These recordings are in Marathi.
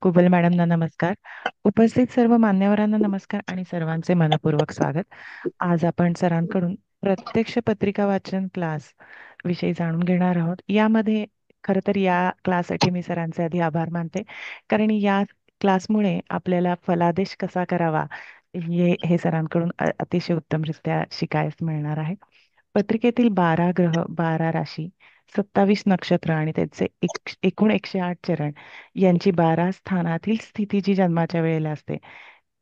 कुबल मॅडमना नमस्कार. उपस्थित सर्व मान्यवरांना नमस्कार आणि सर्वांचे मनपूर्वक स्वागत. आज आपण सरांकडून प्रत्यक्ष पत्रिका वाचन क्लास विषयी जाणून घेणार आहोत. यामध्ये खरं तर या क्लाससाठी मी सरांचे आधी आभार मानते, कारण या क्लासमुळे आपल्याला फलादेश कसा करावा हे सरांकडून अतिशय उत्तमरित्या शिकायला मिळणार आहे. पत्रिकेतील 12 ग्रह, 12 राशी, 27 नक्षत्र आणि त्यांचे एकूण 108 चरण यांची 12 स्थानातील स्थिती जी जन्माच्या वेळेला असते,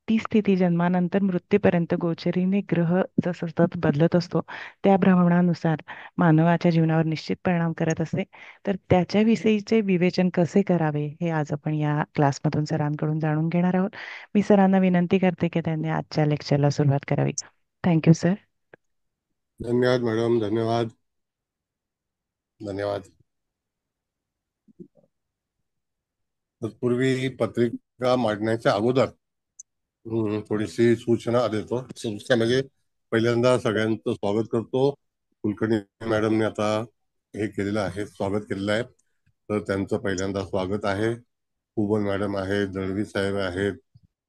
ती स्थिती जन्मानंतर मृत्यूपर्यंत गोचरीने ग्रह जसं सतत बदलत असतो, त्या भ्रमणानुसार मानवाच्या जीवनावर निश्चित परिणाम करत असते. तर त्याच्याविषयीचे विवेचन कसे करावे हे आज आपण या क्लासमधून सरांकडून जाणून घेणार आहोत. मी सरांना विनंती करते की त्यांनी आजच्या लेक्चरला सुरुवात करावी. Thank you sir. धन्यवाद मॅडम. धन्यवाद. धन्यवाद. तत्पूर्वी पत्रिका मांडण्याच्या अगोदर थोडीशी सूचना देतो. सूचना म्हणजे पहिल्यांदा सगळ्यांचं स्वागत करतो. कुलकर्णी मॅडमने आता हे केलेलं आहे, स्वागत केलेलं आहे, तर त्यांचं पहिल्यांदा स्वागत आहे. कुबल मॅडम आहेत, दळवी साहेब आहेत,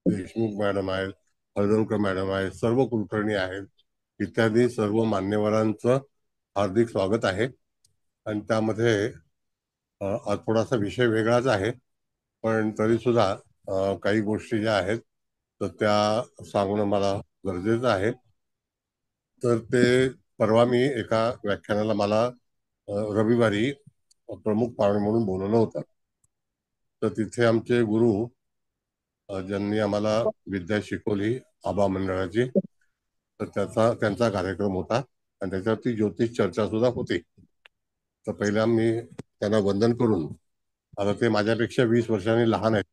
देशमुख मॅडम आहेत, हळदणकर मॅडम आहेत, सर्व कुलकर्णी आहेत, इत्यादी सर्व मान्यवरांचं हार्दिक स्वागत आहे. आणि त्यामध्ये आज थोडासा विषय वेगळाच आहे, पण तरी सुद्धा काही गोष्टी ज्या आहेत तर त्या सांगणं मला गरजेचं आहे. तर ते परवा मी एका व्याख्यानाला मला रविवारी प्रमुख पाहुणे म्हणून बोलवलं होतं. तर तिथे आमचे गुरु ज्यांनी आम्हाला विद्या शिकवली आबा मंडळाची, तर त्यांचा कार्यक्रम होता आणि त्याच्यावरती ज्योतिष चर्चा सुद्धा होती. तर पहिला मी त्यांना वंदन करून, आता ते माझ्यापेक्षा 20 वर्षांनी लहान आहेत,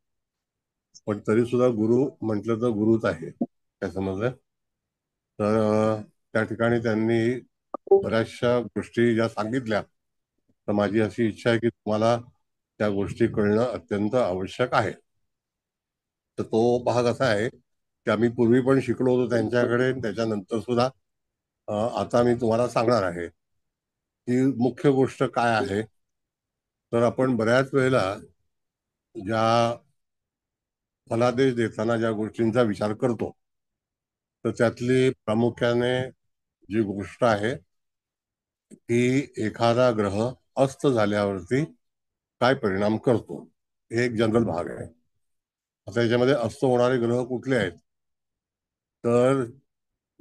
पण तरी सुद्धा गुरु म्हटलं तर गुरुच आहे, काय समजलं. तर त्या ठिकाणी त्यांनी बऱ्याचशा गोष्टी ज्या सांगितल्या, तर माझी अशी इच्छा आहे की तुम्हाला त्या गोष्टी कळणं अत्यंत आवश्यक आहे. तर तो भाग असा आहे की आम्ही पूर्वी पण शिकलो होतो त्यांच्याकडे, त्याच्यानंतर सुद्धा आता मी तुम्हाला सांगणार आहे की मुख्य गोष्ट काय आहे. तर आपण बऱ्याच वेळेला ज्या फलादेश देताना ज्या गोष्टींचा विचार करतो, तर त्यातली प्रामुख्याने जी गोष्ट आहे की एखादा ग्रह अस्त झाल्यावरती काय परिणाम करतो, हे एक जनरल भाग आहे. आता याच्यामध्ये अस्त होणारे ग्रह कुठले आहेत, तर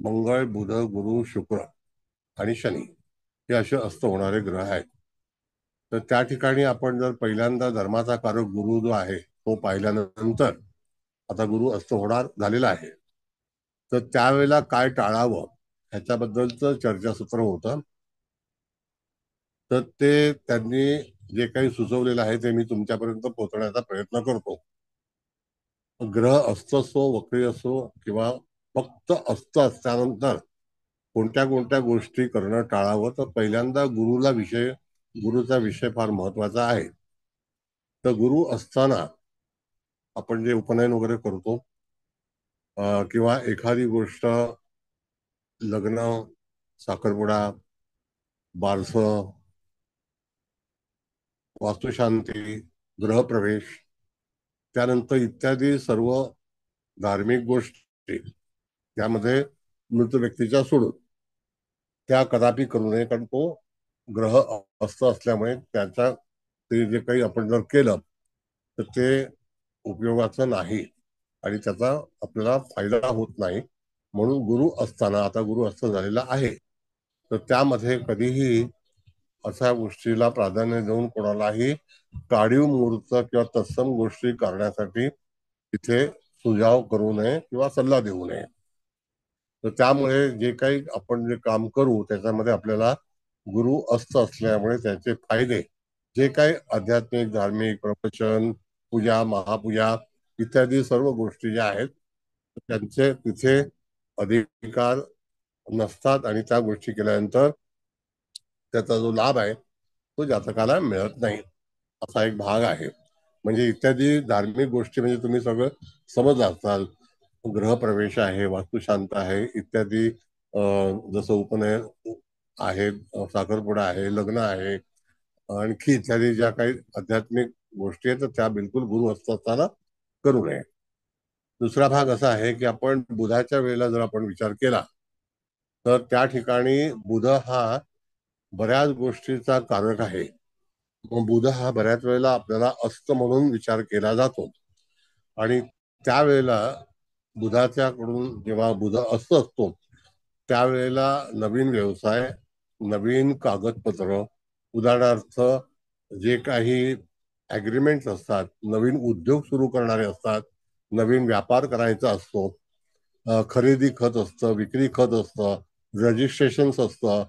मंगळ, बुध, गुरु, शुक्र आणि शनी हे असे अस्त होणारे ग्रह आहेत. तर त्या ठिकाणी आपण जर पहिल्यांदा धर्माचा कारक गुरु जो आहे तो पाहिल्यानंतर, आता गुरु अस्त होणार झालेला आहे, तर त्यावेळेला काय टाळावं ह्याच्याबद्दलचं चर्चासत्र होतं. तर ते त्यांनी जे काही सुचवलेलं आहे ते मी तुमच्यापर्यंत पोहोचवण्याचा प्रयत्न करतो. ग्रह अस्त असो, वक्री असो, किंवा फक्त अस्त असल्यानंतर कोणत्या कोणत्या गोष्टी करणं टाळावं, तर पहिल्यांदा गुरुचा विषय फार महत्वाचा आहे. तर गुरु असताना आपण जे उपनयन वगैरे करतो, किंवा एखादी गोष्ट, लग्न, साखरपुडा, बारसं, वास्तुशांती, गृहप्रवेश, त्यानंतर इत्यादी सर्व धार्मिक गोष्टी त्यामध्ये मृत व्यक्तीच्या सोडून त्या कदापि करू नये, कारण तो ग्रह अस्त असल्यामुळे त्याच्या ते जे काही आपण जर केलं तर ते उपयोगाचं नाही आणि त्याचा आपल्याला फायदा होत नाही. म्हणून गुरु असताना, आता गुरु अस्त झालेला आहे, तर त्यामध्ये कधीही अशा गोष्टीला प्राधान्य देऊन कोणालाही काढीव मुहूर्त किंवा तत्सम गोष्टी करण्यासाठी तिथे सुझाव करू नये किंवा सल्ला देऊ नये. तर त्यामुळे जे काही आपण जे काम करू त्याच्यामध्ये आपल्याला गुरु अस्त असल्यामुळे त्याचे फायदे, जे काही आध्यात्मिक, धार्मिक, प्रवचन, पूजा, महापूजा इत्यादी सर्व गोष्टी ज्या आहेत त्यांचे तिथे अधिकार नसतात आणि त्या गोष्टी केल्यानंतर त्याचा जो लाभ आहे तो जातकाला मिळत नाही, असा एक भाग आहे. म्हणजे इत्यादी धार्मिक गोष्टी म्हणजे तुम्ही सगळं समज असाल, गृहप्रवेश आहे, वास्तुशांत आहे, इत्यादी जसं उपनयन आहे, साखरपुडा आहे, लग्न आहे, आणखी इत्यादी ज्या काही आध्यात्मिक गोष्टी आहेत तर त्या बिलकुल गुरु असताना करू नये. दुसरा भाग असा आहे की आपण बुधाच्या वेळेला जर आपण विचार केला तर त्या ठिकाणी बुध हा बऱ्याच गोष्टीचा कारक आहे. मग बुध हा बऱ्याच वेळेला आपल्याला अस्त म्हणून विचार केला जातो आणि त्यावेळेला बुधाच्याकडून जेव्हा बुध अस्त असतो त्यावेळेला नवीन व्यवसाय, नवीन कागदपत्र, उदाहरणार्थ जे काही ॲग्रीमेंट्स असतात, नवीन उद्योग सुरू करणारे असतात, नवीन व्यापार करायचा असतो, खरेदी खत असतं, विक्री खत असतं, रजिस्ट्रेशन्स असतं,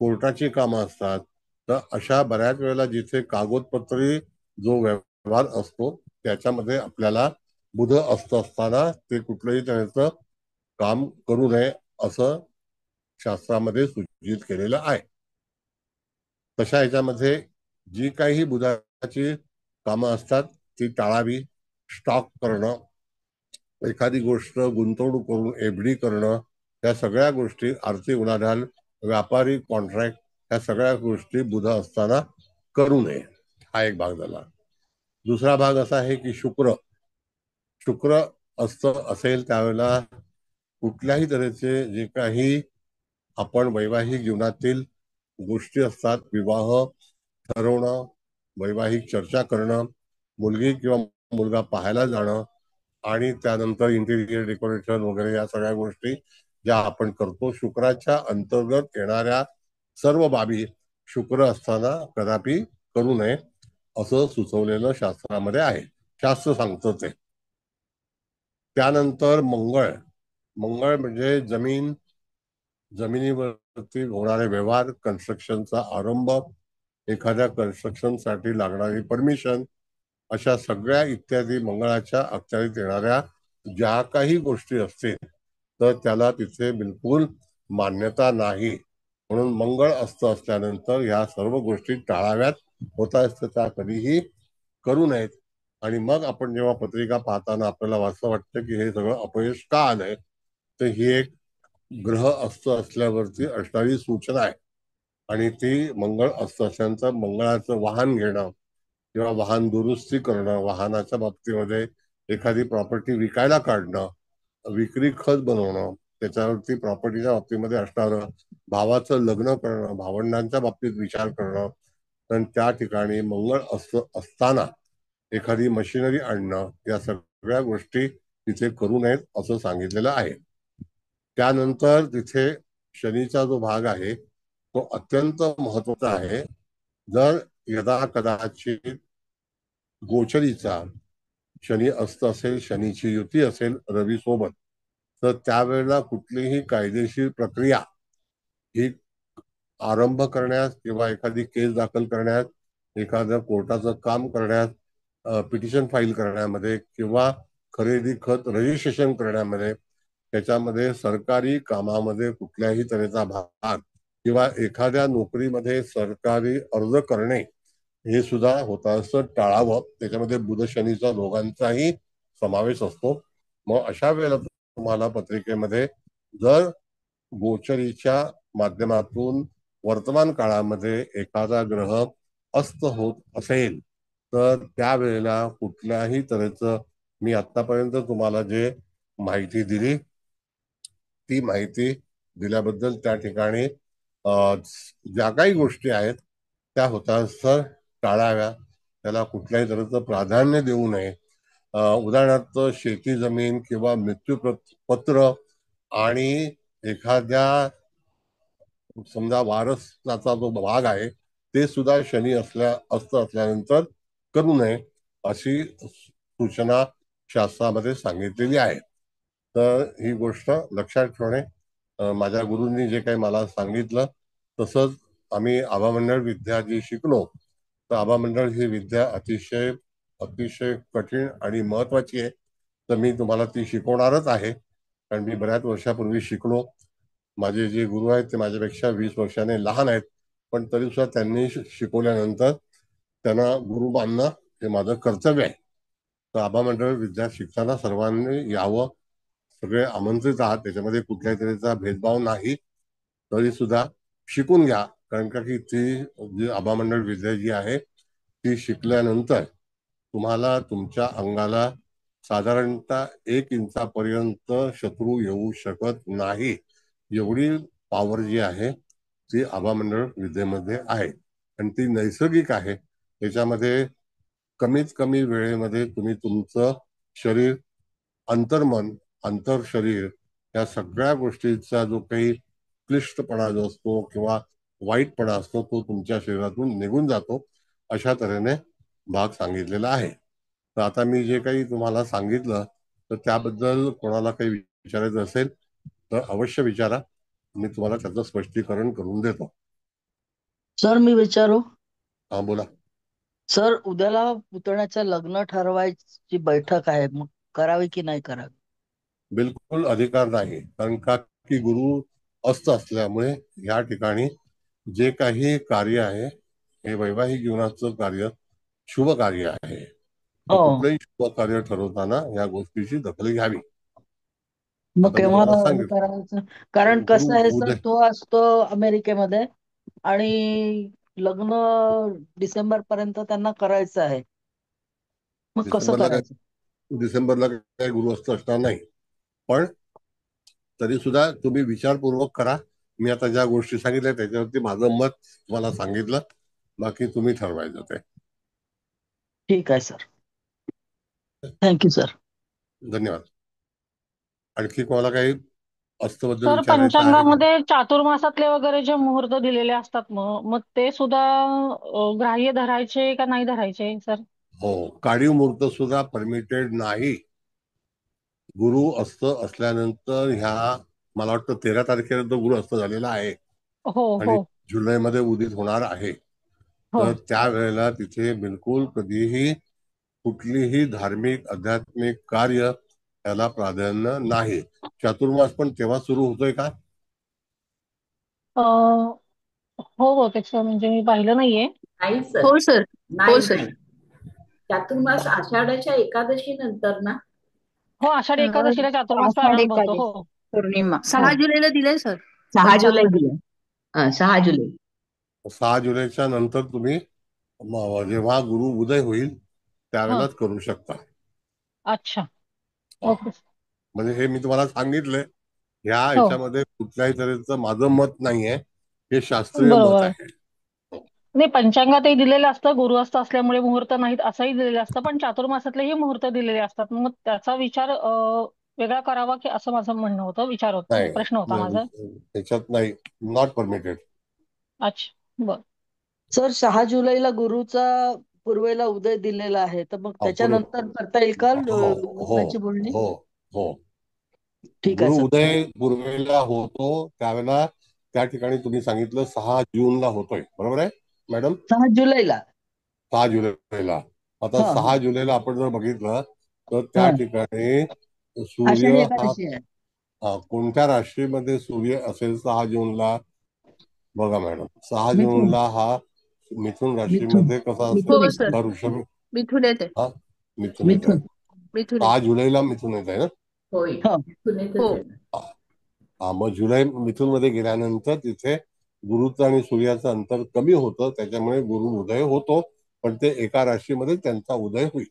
कोर्टाची कामं असतात. तर अशा बऱ्याच वेळेला जिथे कागदपत्री जो व्यवहार असतो त्याच्यामध्ये आपल्याला बुध असताना ते कुठलंही त्याचं काम करू नये असं शास्त्रामध्ये सूचित केलेलं आहे. तशा ह्याच्यामध्ये जी काही बुधाची कामं असतात ती टाळावी. स्टॉक करणं, एखादी गोष्ट गुंतवणूक करून एफडी करणं, या सगळ्या गोष्टी, आर्थिक उलाढाल, व्यापारी कॉन्ट्रॅक्ट, या सगळ्या गोष्टी बुध असताना करू नये. हा एक भाग झाला. दुसरा भाग असा आहे की शुक्र शुक्र असेल त्यावेळेला कुठल्याही तऱ्हेचे जे काही आपण वैवाहिक जीवनातील गोष्टी असतात, विवाह ठरवणं, वैवाहिक चर्चा करणं, मुलगी किंवा मुलगा पाहायला जाणं आणि त्यानंतर इंटिरियर डेकोरेशन वगैरे या सगळ्या गोष्टी ज्या आपण करतो, शुक्राच्या अंतर्गत येणाऱ्या सर्व बाबी शुक्र असताना कदापि करू नये असं सुचवलेलं शास्त्रामध्ये आहे. शास्त्र सांगतं ते. त्यानंतर मंगळ मंगळ म्हणजे जमिनीवरती होणारे व्यवहार, कन्स्ट्रक्शनचा आरंभ, एखाद्या कन्स्ट्रक्शनसाठी लागणारी परमिशन, अशा सगळ्या इत्यादी मंगळाच्या अखत्यारीत येणाऱ्या ज्या काही गोष्टी असतील तर त्याला तिथे बिलकुल मान्यता नाही. म्हणून मंगळ असल्यानंतर ह्या सर्व गोष्टी टाळाव्यात, होता असतं त्या कधीही करू नयेत. आणि मग आपण जेव्हा पत्रिका पाहताना आपल्याला असं वाटतं की हे सगळं अपयश का आलंय, तर ही एक ग्रह असल्यावरती असणारी सूचना आहे. आणि ती मंगळ असल्याचं मंगळाचं वाहन घेणं किंवा वाहन दुरुस्ती करणं, वाहनाच्या बाबतीमध्ये एखादी प्रॉपर्टी विकायला काढणं, विक्री खत बनवणं, त्याच्यावरती प्रॉपर्टीच्या बाबतीमध्ये असणारं भावाचं लग्न करणं, भावंडांच्या बाबतीत विचार करणं, पण त्या ठिकाणी मंगळ असताना एखादी मशिनरी आणणं, या सगळ्या गोष्टी तिथे करू नयेत असं सांगितलेलं आहे. त्यानंतर तिथे शनीचा जो भाग आहे तो अत्यंत महत्वाचा आहे. जर यदा कदाचित गोचरीचा शनी असेल, शनीची युती असेल रवी सोबत, तर त्यावेळेला कुठलीही कायदेशीर प्रक्रिया ही आरंभ करण्यास किंवा एखादी केस दाखल करण्यास, एखादं कोर्टाचं काम करण्यास, पिटिशन फाईल करण्यामध्ये किंवा खरेदी खत रजिस्ट्रेशन करण्यामध्ये, त्याच्यामध्ये सरकारी कामामध्ये कुठल्याही तऱ्हेचा भाग किंवा एखाद्या नोकरीमध्ये सरकारी अर्ज करणे हे सुद्धा होता असं टाळावं. त्याच्यामध्ये बुध शनीचा दोघांचाही समावेश असतो. मग अशा वेळेला तुम्हाला पत्रिकेमध्ये जर गोचरीच्या माध्यमातून वर्तमान काळामध्ये एखादा ग्रह अस्त होत असेल तर त्यावेळेला कुठल्याही तऱ्हेचं, मी आतापर्यंत तुम्हाला जे माहिती दिली ती माहिती दिल्याबद्दल त्या ठिकाणी ज्या काही गोष्टी आहेत त्या होता सर टाळाव्या, त्याला कुठल्याही तऱ्हेचं प्राधान्य देऊ नये. उदाहरणार्थ शेती जमीन किंवा मृत्यूपत्र आणि एखाद्या समजा वारसाचा जो भाग आहे ते सुद्धा शनी असल्यानंतर करू नये अशी सूचना शास्त्रामध्ये सांगितलेली आहे. तर ही गोष्ट लक्षात ठेवणे. माझ्या गुरूंनी जे काही मला सांगितलं तसंच आम्ही आभामंडळ विद्या जी शिकलो, तर आभामंडळ ही विद्या अतिशय अतिशय कठीण आणि महत्वाची आहे. तर मी तुम्हाला ती शिकवणारच आहे, कारण मी बऱ्याच वर्षापूर्वी शिकलो. माझे जे गुरु आहेत ते माझ्यापेक्षा 20 वर्षाने लहान आहेत, पण तरी सुद्धा त्यांनी शिकवल्यानंतर त्यांना गुरु मानणं हे माझं कर्तव्य आहे. तर आभामंडळ विद्या शिकताना सर्वांनी यावं, सगळे आमंत्रित आहात, त्याच्यामध्ये कुठल्याही तऱ्हेचा भेदभाव नाही. तरी सुद्धा शिकून घ्या, कारण का की ती जी आभामंडळ विद्या जी आहे ती शिकल्यानंतर तुम्हाला तुमच्या अंगाला साधारणतः 1 इंचापर्यंत शत्रू येऊ शकत नाही, एवढी पॉवर जी आहे ती आभामंडळ विद्येमध्ये आहे. आणि ती नैसर्गिक आहे. त्याच्यामध्ये कमीत कमी वेळेमध्ये तुम्ही तुमचं शरीर, अंतर्मन, अंतर शरीर, या सगळ्या गोष्टीचा जो काही क्लिष्टपणा जो असतो किंवा वाईटपणा असतो तो तुमच्या शरीरातून निघून जातो. अशा तऱ्हेने भाग सांगितलेला आहे. तर आता मी जे काही तुम्हाला सांगितलं तर त्याबद्दल कोणाला काही विचारायचं असेल तर अवश्य विचारा. मी तुम्हाला त्याचं स्पष्टीकरण करून देतो. सर मी विचारू? हा, बोला. सर उद्याला पुतण्याचं लग्न ठरवायची बैठक आहे, मग करावी की नाही करावी? बिलकुल अधिकार नाही, कारण का की गुरु अस्त असल्यामुळे या ठिकाणी जे काही कार्य आहे हे वैवाहिक जीवनाचं कार्य शुभ कार्य आहे. तर हो, कुठलंही शुभ कार्य ठरवताना या गोष्टीची दखल घ्यावी. मग आता मी केव्हा तुम्हाला हे सांगितलं करायचं? कारण गुरु कसं आहे सर, उदय तो असतो अमेरिकेमध्ये आणि लग्न डिसेंबर पर्यंत त्यांना करायचं आहे, मग कसं डिसेंबरला काय करायचं? डिसेंबरला काय गुरु अस्त असणार नाही. पण तरी सुद्धा तुम्ही विचारपूर्वक करा. मी आता ज्या गोष्टी सांगितल्या त्याच्यावरती माझं मत तुम्हाला सांगितलं. बाकी तुम्ही ठरवायचं ते. ठीक आहे सर. Thank you sir. धन्यवाद. आणखी कोणाला काही अस्तबद्दल तर विचारायचं आहे का? पंचांगामध्ये चातुर्मासातले वगैरे जे मुहूर्त दिलेले असतात मग मग ते सुद्धा ग्राह्य धरायचे का नाही धरायचे सर? हो, काळी मुहूर्त सुद्धा परमिटेड नाही. गुरु अस्त असल्यानंतर ह्या, मला वाटतं 13 तारखेला तो गुरु अस्त झालेला आहे हो आणि हो जुलैमध्ये उदित होणार आहे. हो. तर त्यावेळेला तिथे बिलकुल कधीही कुठलीही धार्मिक आध्यात्मिक कार्य त्याला प्राधान्य नाही. चातुर्मास पण तेव्हा सुरू होतोय का? अ, हो हो त्याचं म्हणजे मी पाहिलं नाहीये. नाही सर. हो सर. हो नाही सर. नाही. चातुर्मास आषाढाच्या एकादशी नंतर ना. हो आषाढी एकादशीला चातुर्मास आषाढ प्रारंभ होतो. एकादशी हो पौर्णिमा हो 6 जुलैला दिलंय सर 6 जुलै पंचांगामध्ये. दिलं. 6 जुलै. 6 जुलैच्या नंतर तुम्ही जेव्हा गुरु उदय होईल हा. त्यावेळेलाच करू शकता. अच्छा. ओके. म्हणजे हे मी तुम्हाला सांगितलंय. ह्या हो ह्याच्यामध्ये कुठल्याही तऱ्हेचं माझं मत नाहीये, हे शास्त्रीय मत बरोबर. आहे. नाही पंचांगातही दिलेलं असतं गुरु असतं असल्यामुळे मुहूर्त नाहीत असंही दिलेलं असतं, पण चातुर्मासातलेही मुहूर्त दिलेले असतात. मग त्याचा विचार वेगळा करावा की असं माझं म्हणणं होतं, नाही, प्रश्न होता माझा. त्याच्यात नाही. Not permitted. अच्छा बर. सर 6 जुलैला गुरुचा पूर्वेला उदय दिलेला आहे, तर मग पूर्व त्याच्यानंतर करता येईल का हो हो लग्नाची बोलणी? हो हो. ठीक आहे गुरु सर. उदय पूर्वेला होतो त्यावेळेला त्या ठिकाणी तुम्ही सांगितलं 6 जूनला होतोय, बरोबर आहे मॅडम? 6 जुलैला. 6 जुलैला. आता हा हा 6 जुलैला आपण जर बघितलं तर त्या हा. ठिकाणी आषाढी सूर्य हा, एकादशी आहे. कोणत्या राशीमध्ये सूर्य असेल 6 जूनला? बघा मॅडम, सहा मिथुन. जूनला हा मिथुन मिथुन. राशीमध्ये कसा असेल? मिथुन हो येते. सर. हा ऋषभ. मिथून येते. हा, मिथुन येत आहे. मिथुन. मिथून सहा येते. जुलैला मिथुन येत आहे ना? होय. हा. पुण्यातच हो. आहे ना. हा, मग जुलै मिथुन मध्ये गेल्यानंतर तिथे गुरुचं आणि सूर्याचं अंतर कमी होतं, त्याच्यामुळे गुरु उदय होतो. पण ते एका राशीमध्ये त्यांचा उदय होईल.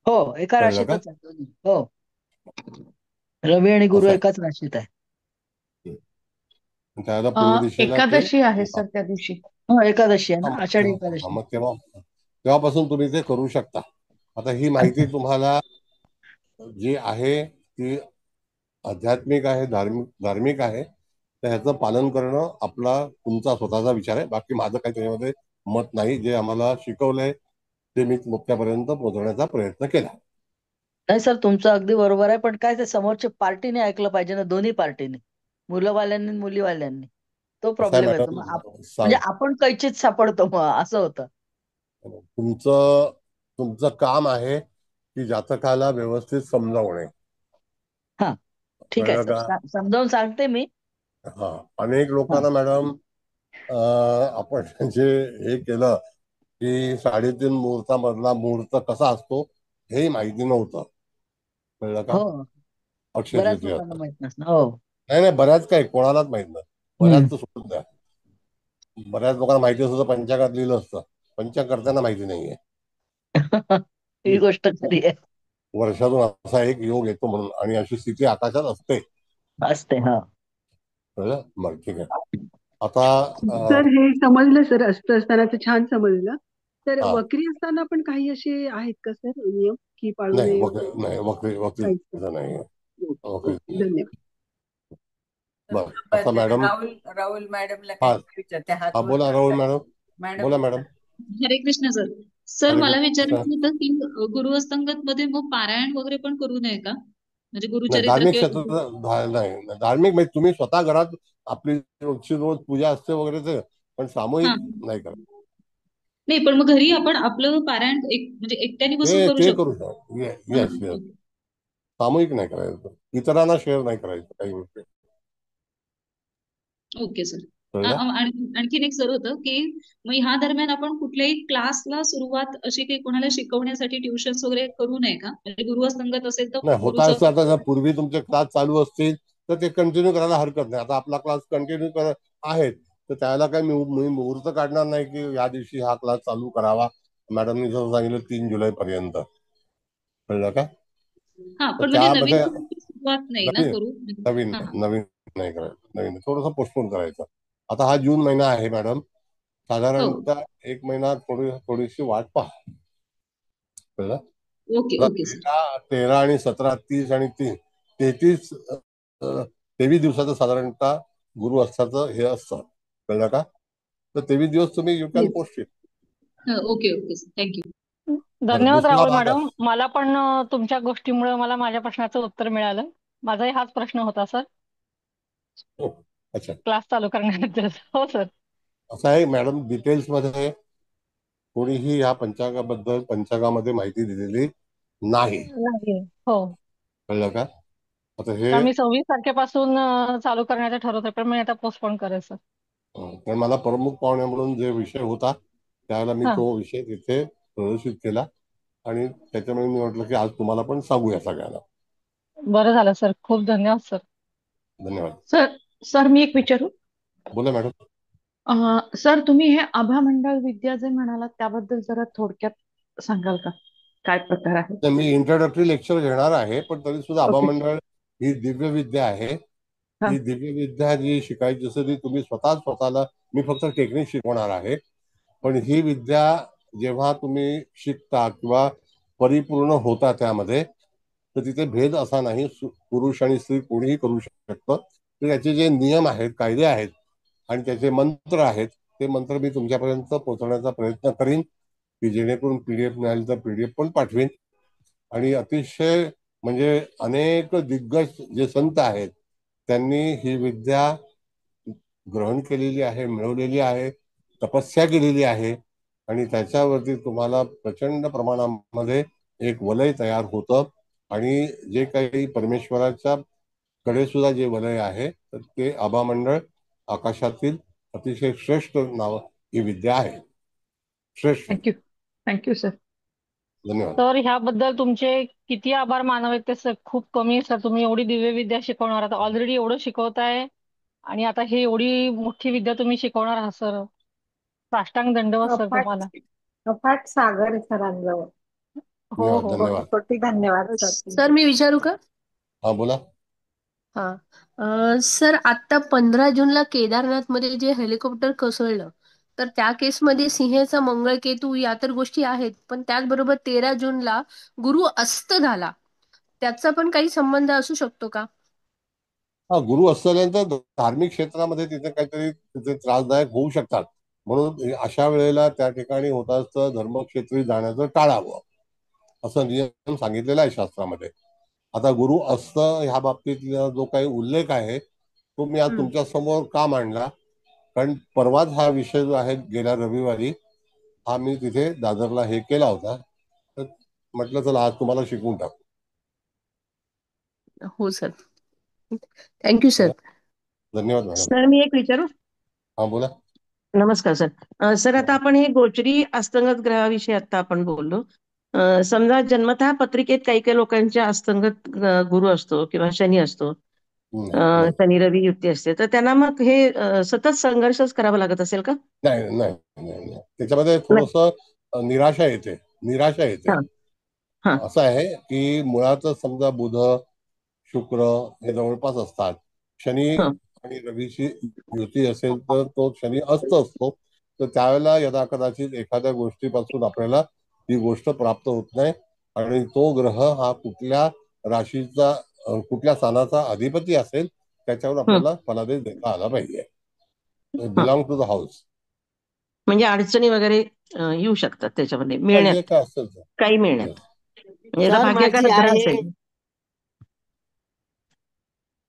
हो एका कळलं का? राशीतच आहे दोन्ही. हो, रवी आणि गुरु असं आहे. एकाच राशीत आहे. त्याला पूर्व दिशेला ते एकादशी आहे सर त्या दिवशी. हो एकादशी आहे हा, ना, मग आषाढी तेव्हा एकादशी. तेव्हापासून तुम्ही ते करू शकता. आता ही माहिती तुम्हाला जी आहे ती आध्यात्मिक आहे, धार्मिक धार्मिक आहे. तर ह्याचं पालन करणं आपला तुमचा स्वतःचा विचार आहे. बाकी माझं काही त्याच्यामध्ये मत नाही. जे आम्हाला शिकवलंय ते मी मुक्त्यापर्यंत पोहोचवण्याचा प्रयत्न केला. नाही सर, तुमचं अगदी बरोबर आहे, पण काय ते समोरच्या पार्टीने ऐकलं पाहिजे ना, दोन्ही पार्टीने, मुलंवाल्यांनी आणि मुलीवाल्यांनी. तो कसं आहे प्रॉब्लेम येतो मग मॅडम, म्हणजे आपण कैचीत सापडतो मग असं होतं. तुमचं तुमचं काम आहे की जातकाला व्यवस्थित समजावणे. हा ठीक आहे कळलं सर, का? समजावून सांगते मी. हा, अनेक हा लोकांना मॅडम आपण जे हे केलं की 3:30 मुहूर्तामधला मुहूर्त कसा असतो हे माहिती नव्हतं. कळलं का? हो, अक्षय बऱ्याच तृतीयात लोकांना माहित नसतं. हो. नाही नाही, बऱ्याच काय कोणालाच माहित नाही. हम्म. बऱ्याच तर सोडून द्या. बऱ्याच लोकांना माहिती असतं तर पंचांगात लिहिलं असतं. पंचांग करताना माहिती नाहीये. ही गोष्ट खरी आहे. वर्षातून असा एक योग येतो म्हणून, आणि अशी स्थिती आकाशात असते. असते. हा. कळलं? मग ठीक आहे. आता सर हे समजलं सर, असतं असताना तर छान समजलं. तर हा वक्री असताना पण काही असे आहेत का सर नियम की पाळू नाही, नये वक्री वगैरे? नाही, वक्री वक्री काहीच नाही. नाही, ओके, वक्री ओके. नाही. धन्यवाद. बर, आता मॅडम. राहुल मॅडमला हा काही विचारते, हात हा वर बोला राहुल करताय. मॅडम. मॅडम बोला बोला. मॅडम. हरे कृष्ण सर. सर हरे मला कृष्ण. विचारायचं होतं की गुरुअस्तंगत मध्ये मग पारायण वगैरे पण करू नये का? म्हणजे नाही, गुरुचरित्र धार्मिक किंवा क्षेत्र नाही, धार्मिक म्हणजे तुम्ही स्वतः घरात आपली रोजची रोज पूजा असते वगैरे ते, पण हा, सामूहिक नाही करत. नाही पण मग घरी आपण आपलं पारायण म्हणजे एकट्याने ते बसून करू ते शकतो. करू शकतो. हा, येस येस. सामूहिक नाही करायचं, इतरांना शेअर नाही करायचं काही गोष्टी. Okay sir. कळलं? आणखीन एक सर होतं की मग ह्या दरम्यान आपण कुठल्याही क्लासला सुरुवात अशी काही कोणाला शिकवण्यासाठी ट्युशन्स वगैरे करू नये का? म्हणजे गुरुअस्तंगत असेल तर नाही, होता गुरुचं. असं आता जर पूर्वी तुमचे क्लास चालू असतील तर ते कंटिन्यू करायला हरकत नाही. आता आपला क्लास कंटिन्यू करत आहेत, तर त्याला काही मी मुहूर्त काढणार नाही की या दिवशी हा क्लास चालू करावा. मॅडमनी जसं सांगितलं 3 जुलै पर्यंत. कळलं का? हा, तर पण म्हणजे नवीन त्यामध्ये गुरुची सुरुवात नाही ना नवीन करू. नवीन हा, हा. नवीन नाही करायचं, नवीन थोडंसं पोस्टपोन करायचं. आता हा जून महिना आहे मॅडम, हो. साधारणतः एक महिना थोडीशी वाट पहा. कळलं? ओके, आता ओके सर. 13 आणि 17, 30 आणि 3, 23 दिवसाचं साधारणतः गुरु असताचं हे असतं. कळलं का? तर 23 दिवस तुम्ही you can yes. Post it. Okay, okay sir. Thank you. बरं, धन्यवाद दुसरा राहुल भाग मॅडम. मला पण तुमच्या गोष्टीमुळे मला माझ्या प्रश्नाचं उत्तर मिळालं. माझाही हाच प्रश्न होता सर, हो, अच्छा. क्लास चालू करण्याबद्दल. हो सर. असं आहे मॅडम, डिटेल्समध्ये कोणीही या पंचांगामध्ये माहिती दिलेली नाही. नाही. हो. कळलं का? आता हे आम्ही 26 तारखेपासून चालू करण्याचं ठरवतोय, पण मी आता पोस्टपोन करेल सर. पण मला प्रमुख पाहुणे म्हणून जे विषय होता त्यावेळेला मी हा, तो विषय तिथे प्रदर्शित केला, आणि त्याच्यामुळे मी म्हटलं की आज तुम्हाला पण सांगूया सगळ्यांना. बरं झालं सर. खूप धन्यवाद सर. धन्यवाद. सर सर मी एक विचारू? बोला मॅडम. सर तुम्ही हे आभा मंडळ विद्या जे म्हणालात त्याबद्दल जरा थोडक्यात सांगाल का? काय प्रकार आहे? तर मी इंट्रोडक्टरी लेक्चर घेणार आहे, पण तरी सुद्धा आभा ओके. मंडळ ही दिव्य विद्या आहे. हा. ही दिव्य विद्या जी शिकायची असं ती तुम्ही स्वतःला, मी फक्त टेक्निक शिकवणार आहे. पण ही विद्या जेव्हा तुम्ही शिकता किंवा परिपूर्ण होता त्यामध्ये, तर तिथे भेद असा नाही, पुरुष आणि स्त्री कोणीही करू शकतं. तर याचे जे नियम आहेत, कायदे आहेत आणि त्याचे मंत्र आहेत, ते मंत्र मी तुमच्यापर्यंत पोहोचवण्याचा प्रयत्न करीन, की जेणेकरून PDF मिळाली तर PDF पण पाठवीन. आणि अतिशय म्हणजे अनेक दिग्गज जे संत आहेत त्यांनी ही विद्या ग्रहण केलेली आहे, मिळवलेली आहे, तपस्या केलेली आहे, आणि त्याच्यावरती तुम्हाला प्रचंड प्रमाणामध्ये एक वलय तयार होतं. आणि जे काही परमेश्वराच्या कडे सुद्धा जे वलय आहे, तर ते आभा मंडळ आकाशातील अतिशय श्रेष्ठ नाव ही विद्या आहे. श्रेष्ठ. थँक्यू. Thank you sir. धन्यवाद. तर ह्याबद्दल तुमचे किती आभार मानावेत ते सर, खूप कमी आहे सर. तुम्ही एवढी दिव्य विद्या शिकवणार, आता ऑलरेडी एवढं शिकवताय आणि आता हे एवढी मोठी विद्या तुम्ही शिकवणार आहात सर. साष्टांग दंडवत सर अफाट तुम्हाला. अफाट सागर आहे सरांजवळ. हो, धन्यवाद. हो. कोटी धन्यवाद. कोटी धन्यवाद सर सर तुमचे. मी विचारू का? हा बोला. हा. सर आता 15 जूनला केदारनाथ मध्ये जे हेलिकॉप्टर कोसळलं, तर त्या केसमध्ये सिंहचा मंगळकेतू या तर गोष्टी आहेत, पण त्याचबरोबर 13 जूनला गुरु अस्त झाला, त्याचा पण काही संबंध असू शकतो का? हा, गुरु असल्यानंतर धार्मिक क्षेत्रामध्ये तिथे काहीतरी तिथे त्रासदायक होऊ शकतात, म्हणून अशा वेळेला त्या ठिकाणी होत असतं धर्मक्षेत्री जाण्याचं टाळावं, असं नियम सांगितलेला आहे शास्त्रामध्ये. आता गुरु अस्त ह्या बाबतीतला जो काही उल्लेख आहे तो मी आज हम्म. तुमच्या समोर का मांडला, कारण परवाच हा विषय जो आहे, गेल्या रविवारी हा मी तिथे दादरला हे केला होता, तर म्हटलं चला आज तुम्हाला शिकवून टाकू. हो सर. Thank you sir. धन्यवाद मॅडम. सर मी एक विचारू? हा बोला. नमस्कार सर. सर आता आपण हे गोचरी अस्तंगत ग्रहाविषयी आता आपण बोललो. समजा जन्मतः पत्रिकेत काही काही लोकांच्या अस्तंगत गुरु असतो किंवा शनी असतो, नाही शनी रवी युती असते, तर त्यांना मग हे सतत संघर्षच करावा लागत असेल का? नाही नाही नाही नाही. त्याच्यामध्ये नाही. थोडस निराशा येते. हा. हा असं आहे की मुळातच समजा बुध शुक्र हे जवळपास असतात. शनी हा आणि रवीची युती असेल तर तो शनी अस्त असतो. तर त्यावेळेला यदा कदाचित एखाद्या गोष्टीपासून आपल्याला ती गोष्ट प्राप्त होत नाही आणि तो ग्रह हा कुठल्या राशीचा कुठल्या स्थानाचा अधिपती असेल त्याच्यावर हम्म, आपल्याला फलादेश देता आला पाहिजे. हा. Belong to the house. म्हणजे अडचणी वगैरे येऊ शकतात त्याच्यामध्ये जे मिळण्यात, काय असेल ते. काही मिळण्यात. Yes. म्हणजे याला सर माझी भाग्यकारक ग्रह आहे असेल.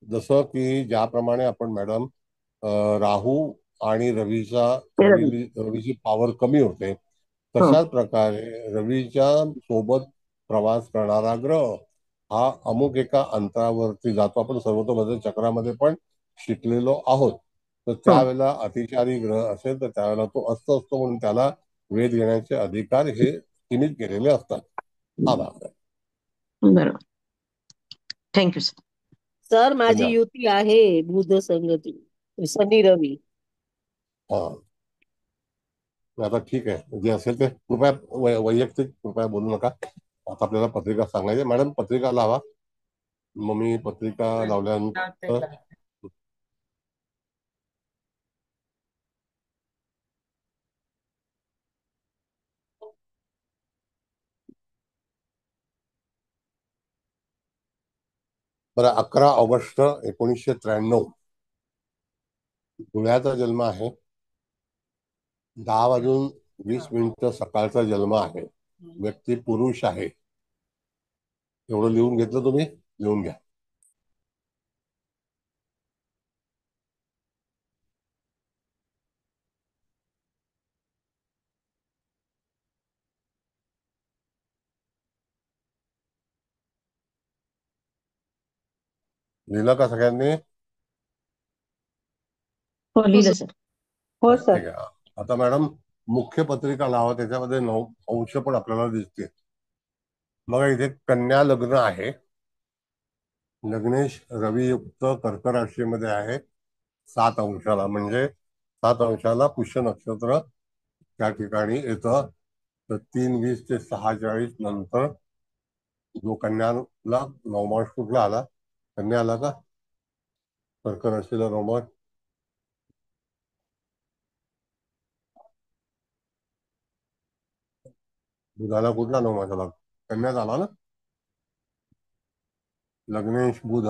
जसं की ज्याप्रमाणे आपण मॅडम राहू आणि ते रवी. रवीची पॉवर कमी होते हो तशाच प्रकारे रवीच्या सोबत प्रवास करणारा ग्रह हा अमुक एका अंतरावरती जातो. आपण सर्वतोमध्ये चक्रामध्ये पण शिकलेलो आहोत. तर हो त्यावेळेला अतिचारी ग्रह असेल तर त्यावेळेला तो असतो म्हणून त्याला वेध घेण्याचे अधिकार हे सीमित केलेले असतात. हा भाग आहे. बरोबर. Thank you sir. सर माझी धन्यवाद. युती आहे बुध संगती शनी रवी. हा आता ठीक आहे, जे असेल ते कृपया वैयक्तिक कृपया बोलू नका. आता आपल्याला पत्रिका सांगायची. मॅडम पत्रिका लावा. मग मी पत्रिका लावल्यानंतर बरं 11 ऑगस्ट 1993 धुळ्याचा जन्म आहे. 10:20 सकाळचा जन्म आहे. व्यक्ती पुरुष आहे. एवढं लिहून घेतलं तुम्ही? लिहून घ्या. लिहिलं का सगळ्यांनी? हो लिहिलं सर. हो ठीक सर. आहे. आता मॅडम मुख्य पत्रिका लावा. त्याच्यामध्ये 9 अंश पण आपल्याला दिसते. बघा इथे कन्या लग्न आहे. लग्नेश रवियुक्त कर्क राशीमध्ये आहे 7 अंशाला. म्हणजे 7 अंशाला पुष्य नक्षत्र त्या ठिकाणी येतं. तर 3:20 ते 6:40 नंतर जो कन्याला नवमांश कुठला आला? कन्या आला का? कर्क राशीला नवमांश बुधाला कुठला नवमांश आला? कन्याच आला ना. लग्नेश बुध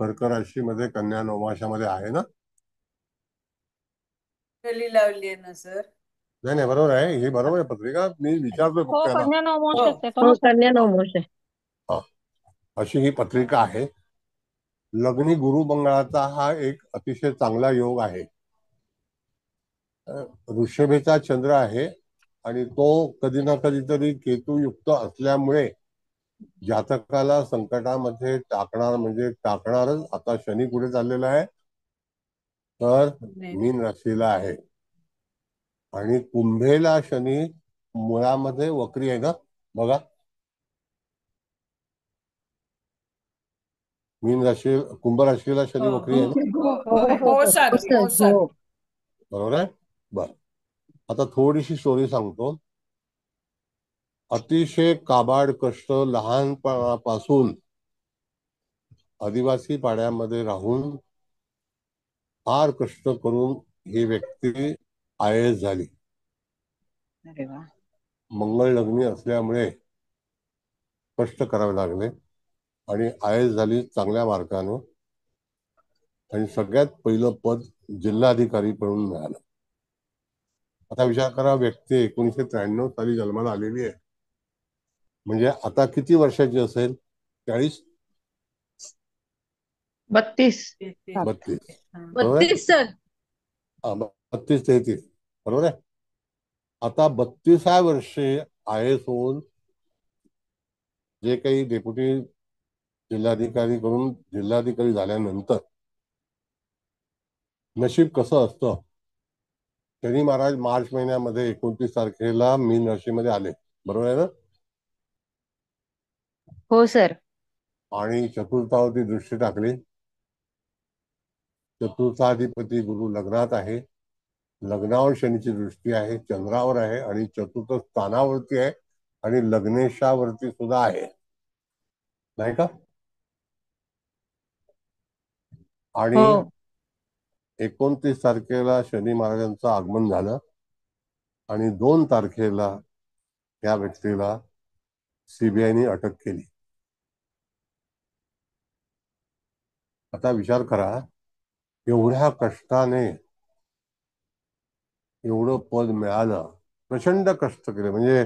कर्क राशीमध्ये कन्या नवमाशामध्ये आहे ना. लावली आहे ना सर. नाही नाही बरोबर आहे. हे बरोबर आहे पत्रिका. मी विचारतोय फक्त हो, त्याला. कन्या नवमांश येतो हो ना सर. कन्या नवमांश आहे. हा अशी ही पत्रिका आहे. लग्नी गुरु मंगळाचा हा एक अतिशय चांगला योग आहे. ऋषभेचा चंद्र आहे आणि तो कधी ना कधीतरी केतुयुक्त असल्यामुळे जातकाला संकटामध्ये टाकणार म्हणजे टाकणारच. आता शनी कुठे चाललेला आहे? तर मीन राशीला आहे आणि कुंभेला शनी मुळामध्ये वक्री आहे ना. बघा मीन राशी कुंभ राशीला शनी वक्री आहे ना. हो सर. हो सर. बरोबर आहे. बर आता थोडीशी स्टोरी सांगतो. अतिशय काबाड कष्ट लहानपणापासून आदिवासी पाड्यामध्ये राहून फार कष्ट करून ही व्यक्ती IAS झाली. अरे वा. मंगळ लग्नी असल्यामुळे कष्ट करावे लागले आणि IAS झाली चांगल्या मार्कानं आणि सगळ्यात पहिलं पद जिल्हाधिकारी म्हणून मिळालं. आता विचार करा, व्यक्ती 1993 साली जन्माला आलेली आहे. म्हणजे आता किती वर्षाची असेल? 40 32 32 बरोबर आहे. 32 सर. 32-33 बरोबर आहे. आता 32व्या वर्षी IAS होऊन जे काही डेप्युटी जिल्हाधिकारी करून जिल्हाधिकारी झाल्यानंतर नशीब कसं असतं. शनी महाराज मार्च महिन्यामध्ये 29 तारखेला मीन राशीमध्ये आले. बरोबर आहे ना. हो सर. आणि चतुर्थावरती दृष्टी टाकली. चतुर्थाधिपती गुरु लग्नात आहे. लग्नावर शनीची दृष्टी आहे, चंद्रावर आहे आणि चतुर्थ स्थानावरती आहे आणि लग्नेशावरती सुद्धा आहे, नाही का? आणि हो 29 तारखेला शनी महाराजांचं आगमन झालं आणि 2 तारखेला या व्यक्तीला सीबीआयने अटक केली. आता विचार करा, एवढ्या कष्टाने एवढं पद मिळालं, प्रचंड कष्ट केले. म्हणजे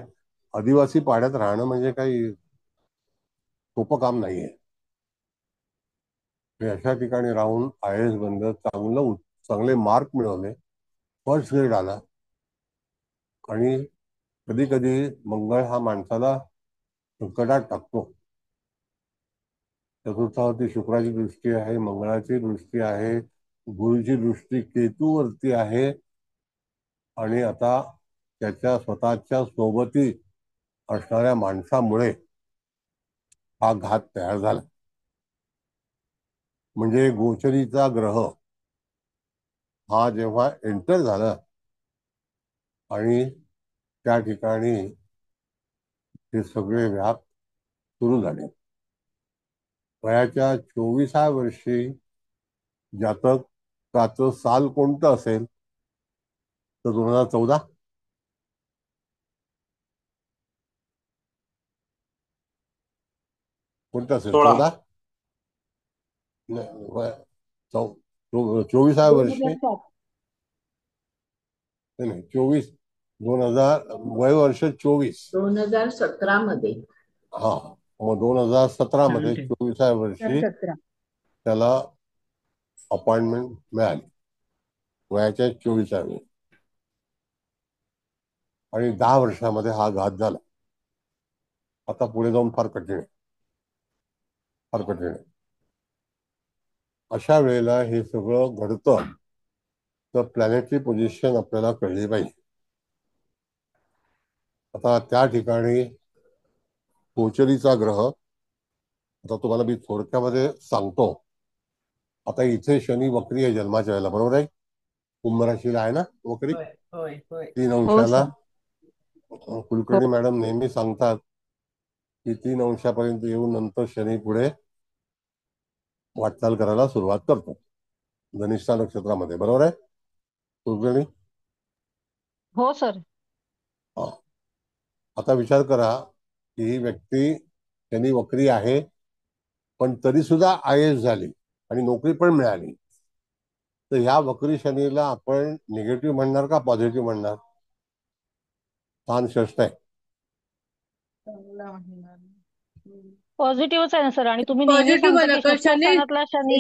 आदिवासी पाड्यात राहणं म्हणजे काही सोपं काम नाहीये. अशा ठिकाणी राहून IAS बनलं, चांगले मार्क मिळवले, फर्स्ट ग्रेड आला. आणि कधी कधी मंगळ हा माणसाला संकटात टाकतो. चतुर्थावरती शुक्राची दृष्टी आहे, मंगळाची दृष्टी आहे, गुरुची दृष्टी केतूवरती आहे, आणि आता त्याच्या स्वतःच्या सोबती असणाऱ्या माणसामुळे हा घात तयार झाला. म्हणजे गोचरीचा ग्रह हा जेव्हा एंटर झाला आणि त्या ठिकाणी हे सगळे व्याप सुरू झाले. वयाच्या 24व्या वर्षी जातकाचं साल कोणतं असेल तर 2014. कोणतं असेल? 14. 24व्या वर्षी 24, 2000 वय वर्ष 24. 2017 मध्ये. हा, मग 2017 मध्ये 24व्या वर्षी त्याला अपॉइंटमेंट मिळाली, वयाच्या 24व्या वेळी. आणि 10 वर्षामध्ये हा घात झाला. आता पुढे जाऊन फार कठीण आहे, फार कठीण आहे. अशा वेळेला हे सगळं घडतं तर प्लॅनेटरी पोझिशन आपल्याला कळली पाहिजे. आता त्या ठिकाणी गोचरीचा ग्रह, आता तुम्हाला मी थोडक्यामध्ये सांगतो. आता इथे शनी वक्री आहे जन्माच्या वेळेला, बरोबर आहे? कुंभ राशीला आहे ना वक्री, 3 अंशाला. कुलकर्णी मॅडम नेहमी सांगतात की 3 अंशापर्यंत येऊन नंतर शनी पुढे वाटचाल करायला सुरुवात करतो धनिष्ठा नक्षत्रामध्ये, बरोबर आहे कुलकर्णी? हो सर. आता विचार करा की ही व्यक्ती शनी वक्री आहे, पण तरी सुद्धा IAS झाली आणि नोकरी पण मिळाली. तर ह्या वक्री शनीला आपण निगेटिव्ह म्हणणार का पॉझिटिव्ह म्हणणार? स्थान षष्ठ आहे. पॉझिटिव्हच आहे ना सर. आणि तुम्ही नेहमी सांगता की षष्ठ स्थानातला शनी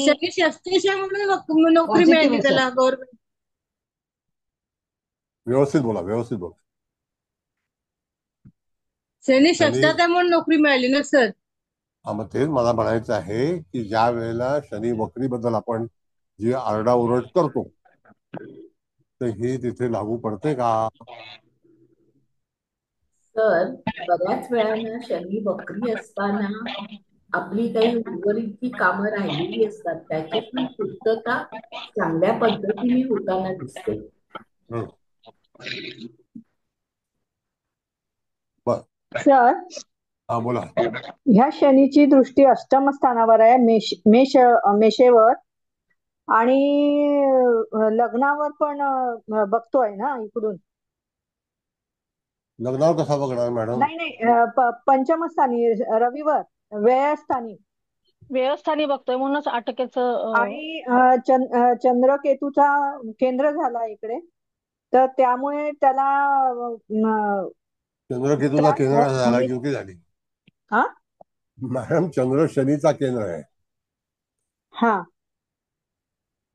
नोकरी मिळाली त्याला गव्हर्नमेंट. व्यवस्थित बोला, व्यवस्थित बोला. शनी षष्ठात आहे म्हणून नोकरी मिळाली ना सर. हा, मग तेच मला म्हणायचं आहे की ज्या वेळेला शनी वक्री बद्दल आपण जी आरडाओरड करतो तर हे तिथे लागू पडते का? तर बऱ्याच वेळानं शनी वक्री असताना आपली काही उर्वरित जी कामं राहिलेली असतात त्याची पण पूर्तता चांगल्या पद्धतीने होताना दिसते. सर, हा बोला. ह्या शनीची दृष्टी अष्टम स्थानावर आहे, मेषेवर, आणि लग्नावर पण बघतोय ना इकडून. लग्नावर कसा बघणार मॅडम? नाही, पंचमस्थानी रविवर, व्यवस्थानी बघतोय म्हणूनच अटकेचं. आणि चंद्रकेतूचा केंद्र झाला इकडे, तर त्यामुळे त्याला चंद्रकेतूचा केंद्र झाला, युती झाली. हा मॅडम, चंद्र शनीचा केंद्र आहे. हा,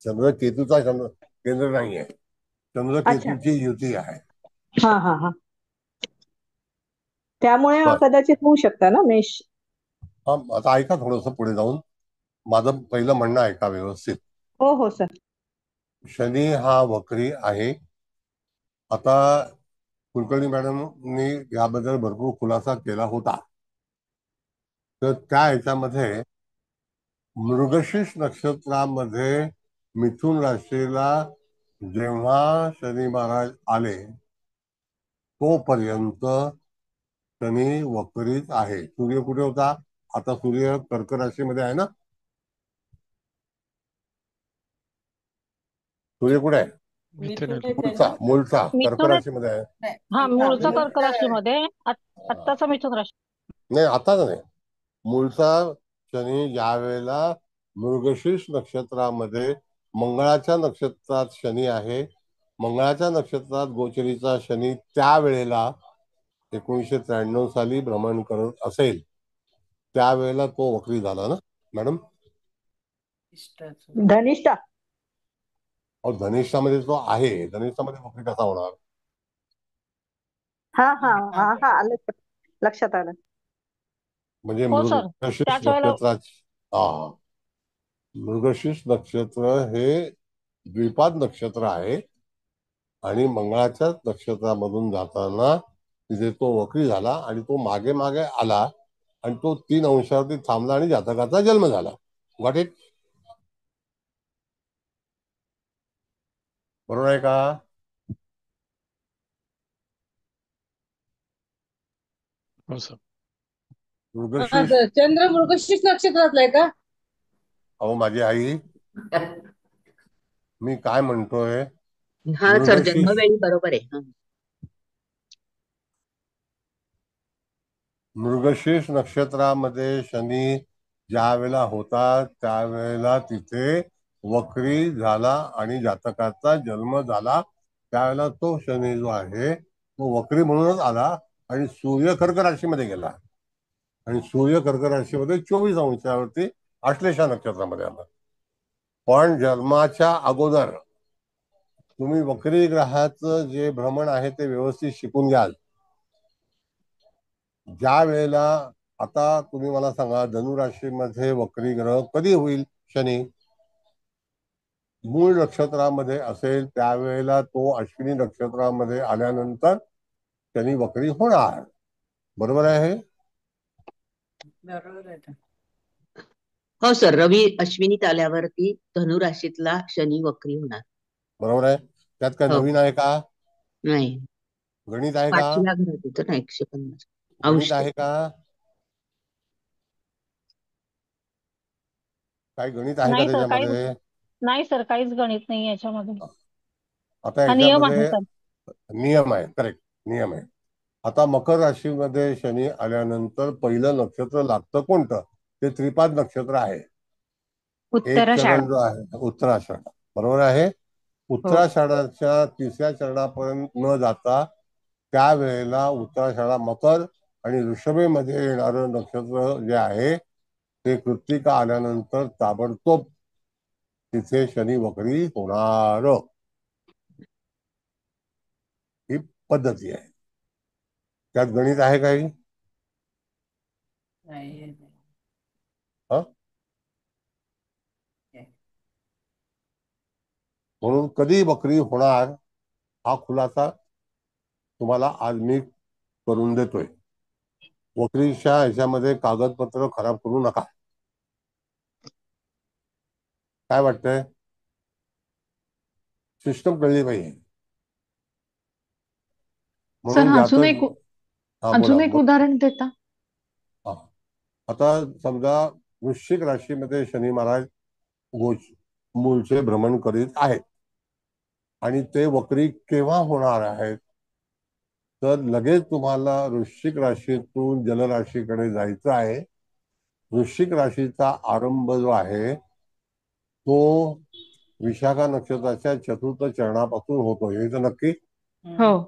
चंद्रकेतूचा केंद्र नाहीये, चंद्रकेतूची युती आहे. हा हा हा, त्यामुळे कदाचित होऊ शकता ना मेष. हा, आता ऐका थोडंसं पुढे जाऊन, माझं पहिलं म्हणणं ऐका व्यवस्थित. हो हो सर. शनी हा वक्री आहे. आता कुलकर्णी मॅडमनी याबद्दल भरपूर खुलासा केला होता. तर त्या ह्याच्यामध्ये मृगशीर्ष नक्षत्रामध्ये मिथुन राशीला जेव्हा शनी महाराज आले तोपर्यंत शनी वक्रीत आहे. सूर्य कुठे होता? आता सूर्य कर्क राशीमध्ये आहे ना. सूर्य कुठे आहे? मूळचा कर्क मिथुन राशीमध्ये आहे. हा मूळचा कर्क राशीमध्ये आत्ताचा मिथुन राशी नाही, आताच नाही. मूळचा शनी ज्या वेळेला मृगशीर्ष नक्षत्रामध्ये मंगळाच्या नक्षत्रात शनी आहे, मंगळाच्या नक्षत्रात गोचरीचा शनी त्यावेळेला 1993 साली भ्रमण करत असेल, त्यावेळेला तो वक्री झाला ना मॅडम. धनिष्ठा. और धनिष्ठामध्ये तो आहे, धनिष्ठामध्ये वक्री कसा होणार? हा हा हा हा आलं लक्षात आलं. म्हणजे हो सर, मृगशीर्ष त्याच वेळेला नक्षत्रात मृगशीर्ष नक्षत्र हे द्विपाद नक्षत्र आहे आणि मंगळाच्या नक्षत्रामधून जाताना तिथे तो वक्री झाला आणि तो मागे मागे आला आणि तो 3 अंशावरती थांबला आणि जातकाचा जन्म झाला. Got it? बरोबर आहे का? हो सर. मृगशीर्ष. चंद्र मृगशीर्ष नक्षत्रातलाय का? अहो माझी आई, मी काय म्हणतोय, हा सर, जन्मवेळी बरोबर आहे. मृगशीर्ष नक्षत्रामध्ये शनी ज्या वेळेला होता त्यावेळेला तिथे वक्री झाला आणि जातकाचा जन्म झाला. त्यावेळेला तो शनी जो आहे तो वक्री म्हणूनच आला आणि सूर्य कर्क राशीमध्ये गेला आणि सूर्य कर्क राशीमध्ये 24 अंशावरती आश्लेषा नक्षत्रामध्ये आला. पण जन्माच्या अगोदर तुम्ही वक्री ग्रहाचं जे भ्रमण आहे ते व्यवस्थित शिकून घ्याल. ज्या वेळेला आता तुम्ही मला सांगा, धनुराशीमध्ये वक्री ग्रह कधी होईल? शनी मूळ नक्षत्रामध्ये असेल त्यावेळेला तो अश्विनी नक्षत्रामध्ये आल्यानंतर शनी वक्री होणार. बरोबर आहे? बरोबर आहे. हो सर, रवी अश्विनीत आल्यावरती धनुराशीतला शनी वक्री होणार. बरोबर आहे. त्यात काय नवीन आहे का? नाही. गणित आहे का? 5ला घरात येतं ना 150 गणित अंश. आहे का? काय गणित आहे का नाही सर, काही त्याच्यामध्ये? नाही सर, काहीच गणित नाही याच्यामध्ये. आता हा नियम आहे याच्यामध्ये सर. नियम आहे. करेक्ट, नियम आहे. आता मकर राशीमध्ये शनी आल्यानंतर पहिलं नक्षत्र लागतं कोणतं? ते त्रिपाद नक्षत्र आहे. एक चरण जो आहे उत्तराषाढ. बरोबर आहे. उत्तराषाढाच्या 3ऱ्या चरणापर्यंत न जाता त्यावेळेला उत्तराषाढा मकर आणि ऋषभेमध्ये येणारं नक्षत्र जे आहे ते कृत्तिका आल्यानंतर ताबडतोब तिथे शनी वक्री होणार. ही पद्धती आहे. त्यात गणित आहे काही? नाही. म्हणून कधी वक्री होणार हा खुलासा तुम्हाला आज मी करून देतोय. वक्रीच्या ह्याच्यामध्ये कागदपत्र खराब करू नका. काय वाटतंय? सिस्टम कळली पाहिजे. म्हणून अजून एक उदाहरण देता? आता समजा वृश्चिक राशीमध्ये शनी महाराज मूळचे भ्रमण करीत आहेत आणि ते वक्री केव्हा होणार आहेत? तर लगेच तुम्हाला वृश्चिक राशीतून जलराशीकडे जायचं आहे. वृश्चिक राशीचा आरंभ जो आहे तो विशाखा नक्षत्राच्या 4थ चरणापासून होतो. हे तर नक्की? हो.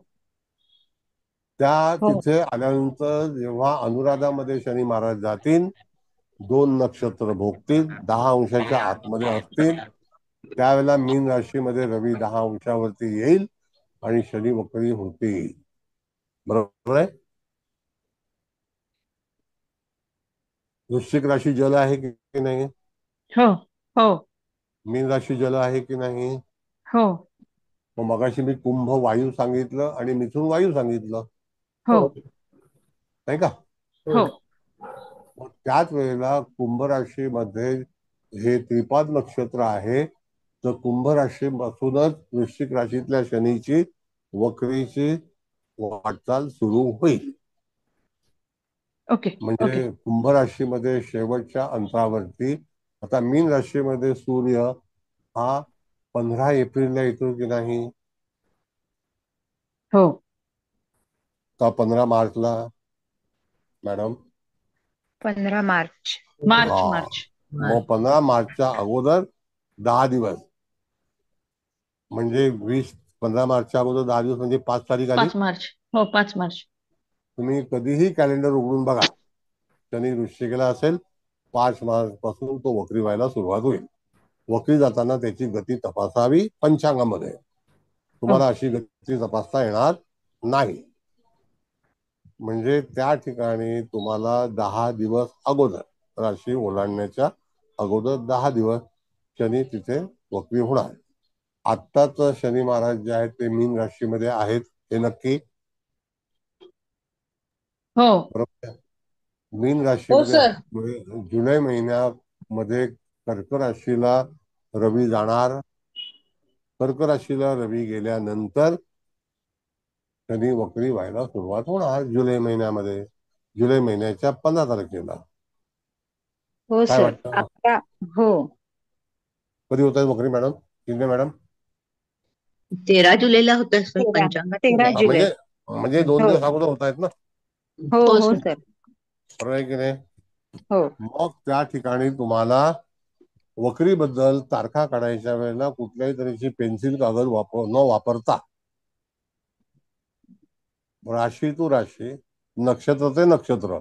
त्या तिथे आल्यानंतर जेव्हा अनुराधामध्ये शनी महाराज जातील, 2 नक्षत्र भोगतील, 10 अंशाच्या आतमध्ये असतील, त्यावेळेला मीन राशीमध्ये रवी 10 अंशावरती येईल आणि शनी वक्री होतील. बरोबर आहे? वृश्चिक राशी जल आहे की नाही? हो हो. मीन राशी जल आहे की नाही? हो. मग मगाशी मी कुंभ वायू सांगितलं आणि मिथुन वायू सांगितलं. हो. नाही का? हो. मग त्याच वेळेला कुंभ राशीमध्ये हे त्रिपाद नक्षत्र आहे. तर कुंभ राशीपासूनच वृश्चिक राशीतल्या शनीची वक्रीची वाटचाल सुरू होईल. ओके ओके म्हणजे कुंभ राशीमध्ये शेवटच्या अंतरावरती. आता मीन राशीमध्ये सूर्य हा 15 एप्रिलला येतो की नाही? हो का 15 मार्चला मॅडम? 15 मार्च मार्च हा, मार्च मग 15 मार्चच्या अगोदर 10 दिवस, म्हणजे 15 मार्चच्या अगोदर 10 दिवस म्हणजे 5 तारीख आली. 5 मार्च हो 5 मार्च. तुम्ही कधीही कॅलेंडर उघडून बघा, शनी वृश्चिकेला असेल, 5 मार्च पासून तो वक्री व्हायला सुरुवात होईल. वक्री जाताना त्याची गती तपासावी पंचांगामध्ये. तुम्हाला अशी गती तपासता येणार नाही. म्हणजे त्या ठिकाणी तुम्हाला 10 दिवस अगोदर, राशी ओलांडण्याच्या अगोदर 10 दिवस शनी तिथे वक्री होणार. आत्ताच शनी महाराज जे आहेत ते मीन राशीमध्ये आहेत, हे नक्की? हो बरोबर. मीन हो राशीमध्ये सर. असल्यामुळे जुलै महिन्यामध्ये कर्क राशीला रवी जाणार. कर्क राशीला रवी गेल्यानंतर शनी वक्री व्हायला सुरुवात होणार जुलै महिन्यामध्ये, जुलै महिन्याच्या 15 तारखेला. हो काय सर. वाटतं? आता हो कधी होत आहे वक्री मॅडम, शिंदे मॅडम? 13 जुलैला होतं सर, 13 पंचांगात 13 दिलंय. जुलै. म्हणजे 2 हो दिवस अगोदर होत आहेत ना? हो हो हो सर. सर. बरोबर आहे की नाही? हो मग त्या ठिकाणी तुम्हाला वक्रीबद्दल तारखा काढायच्या वेळेला कुठल्याही तऱ्हेची पेन्सिल कागद न वापरता, राशी टू राशी, नक्षत्र ते नक्षत्र.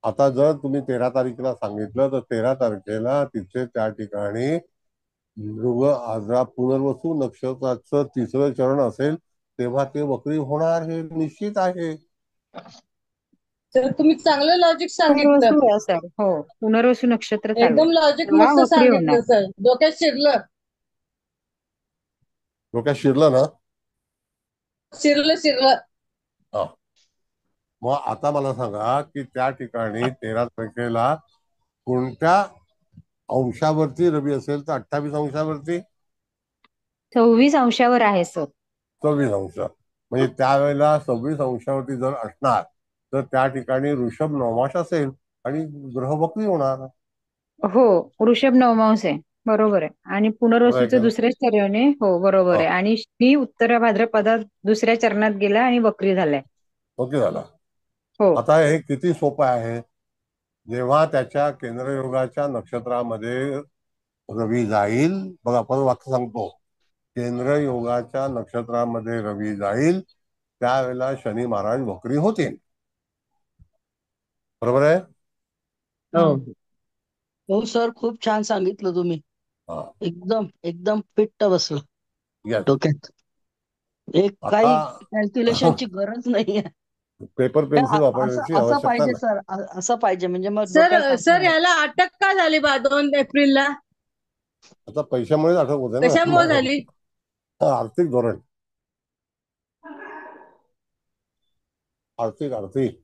आता जर तुम्ही 13 तारखेला सांगितलं तर 13 तारखेला तिथे त्या ठिकाणी मृग आद्रा पुनर्वसू नक्षत्राचं 3रं चरण असेल तेव्हा ते वक्री होणार, हे निश्चित आहे. सर तुम्ही चांगलं लॉजिक सांगितलं, पुनर्वसू आहे सर. हो पुनर्वसू नक्षत्र चालू एकदम आहे लॉजिक तेव्हा मस्त वक्री होणार. सांगितलं सर, डोक्यात शिरलं डोक्यात शिरलं ना? शिरलं शिरलं. हा. मग आता मला सांगा की त्या ठिकाणी 13 तारखेला कोणत्या अंशावरती रवी असेल? तर 28 अंशावरती, 26 अंशावर आहे सर. 26 अंश. म्हणजे त्यावेळेला 26 अंशावरती जर असणार तर त्या ठिकाणी ऋषभ नवमाश असेल आणि ग्रह वक्री होणार. हो वृषभ नवमांश आहे, बरोबर आहे. आणि बरोबर आहे पुनर्वसूचं का? दुसऱ्या चरणे हो बरोबर आहे. आणि शनी उत्तर भाद्रपदात दुसऱ्या चरणात गेला आणि वक्री झालाय. ओके झाला. हो आता हे किती सोपं आहे. जेव्हा त्याच्या केंद्रयोगाच्या नक्षत्रामध्ये रवी जाईल, बघा परत वाक्य सांगतो, केंद्रयोगाच्या नक्षत्रामध्ये रवी जाईल त्यावेळेला शनी महाराज वक्री होतील. बरोबर आहे? हो हो सर, खूप छान सांगितलं तुम्ही. हा. एकदम एकदम फिट्ट बसलं Yes. डोक्यात. एक काही आता कॅल्क्युलेशनची गरज नाहीये. पेपर पेन्सिल असं वापरण्याची असं आवश्यकता पाहिजे नाही. सर, असं पाहिजे म्हणजे मग सर डोक्याला ताप सर नाही. याला अटक का झाली 2 एप्रिलला? आता पैशामुळेच अटक होते ना कशामुळे मॅडम. झाली? आर्थिक धोरण, आर्थिक आर्थिक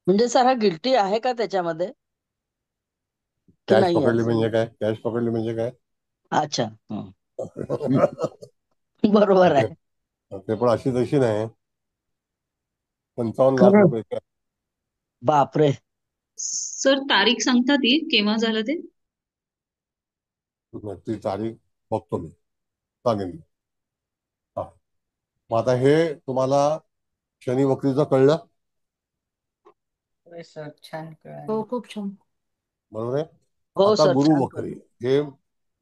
म्हणजे सर हा गिल्टी आहे का त्याच्यामध्ये की कॅश नाही पकडली असं? म्हणजे काय? कॅश पकडली म्हणजे काय? अच्छा. बरोबर ते आहे. ते पण अशी तशी नाही. 55 लाख खरं. रुपये बापरे. सर तारीख सांगता ती केव्हा झालं ते? ती तारीख बघतो मी, सांगेन. हा. मग आता हे तुम्हाला शनी वक्रीचं कळलं? सर छान कळालं. हो खूप छान. बरोबर आहे. हो आता सर, गुरु छान वक्री हे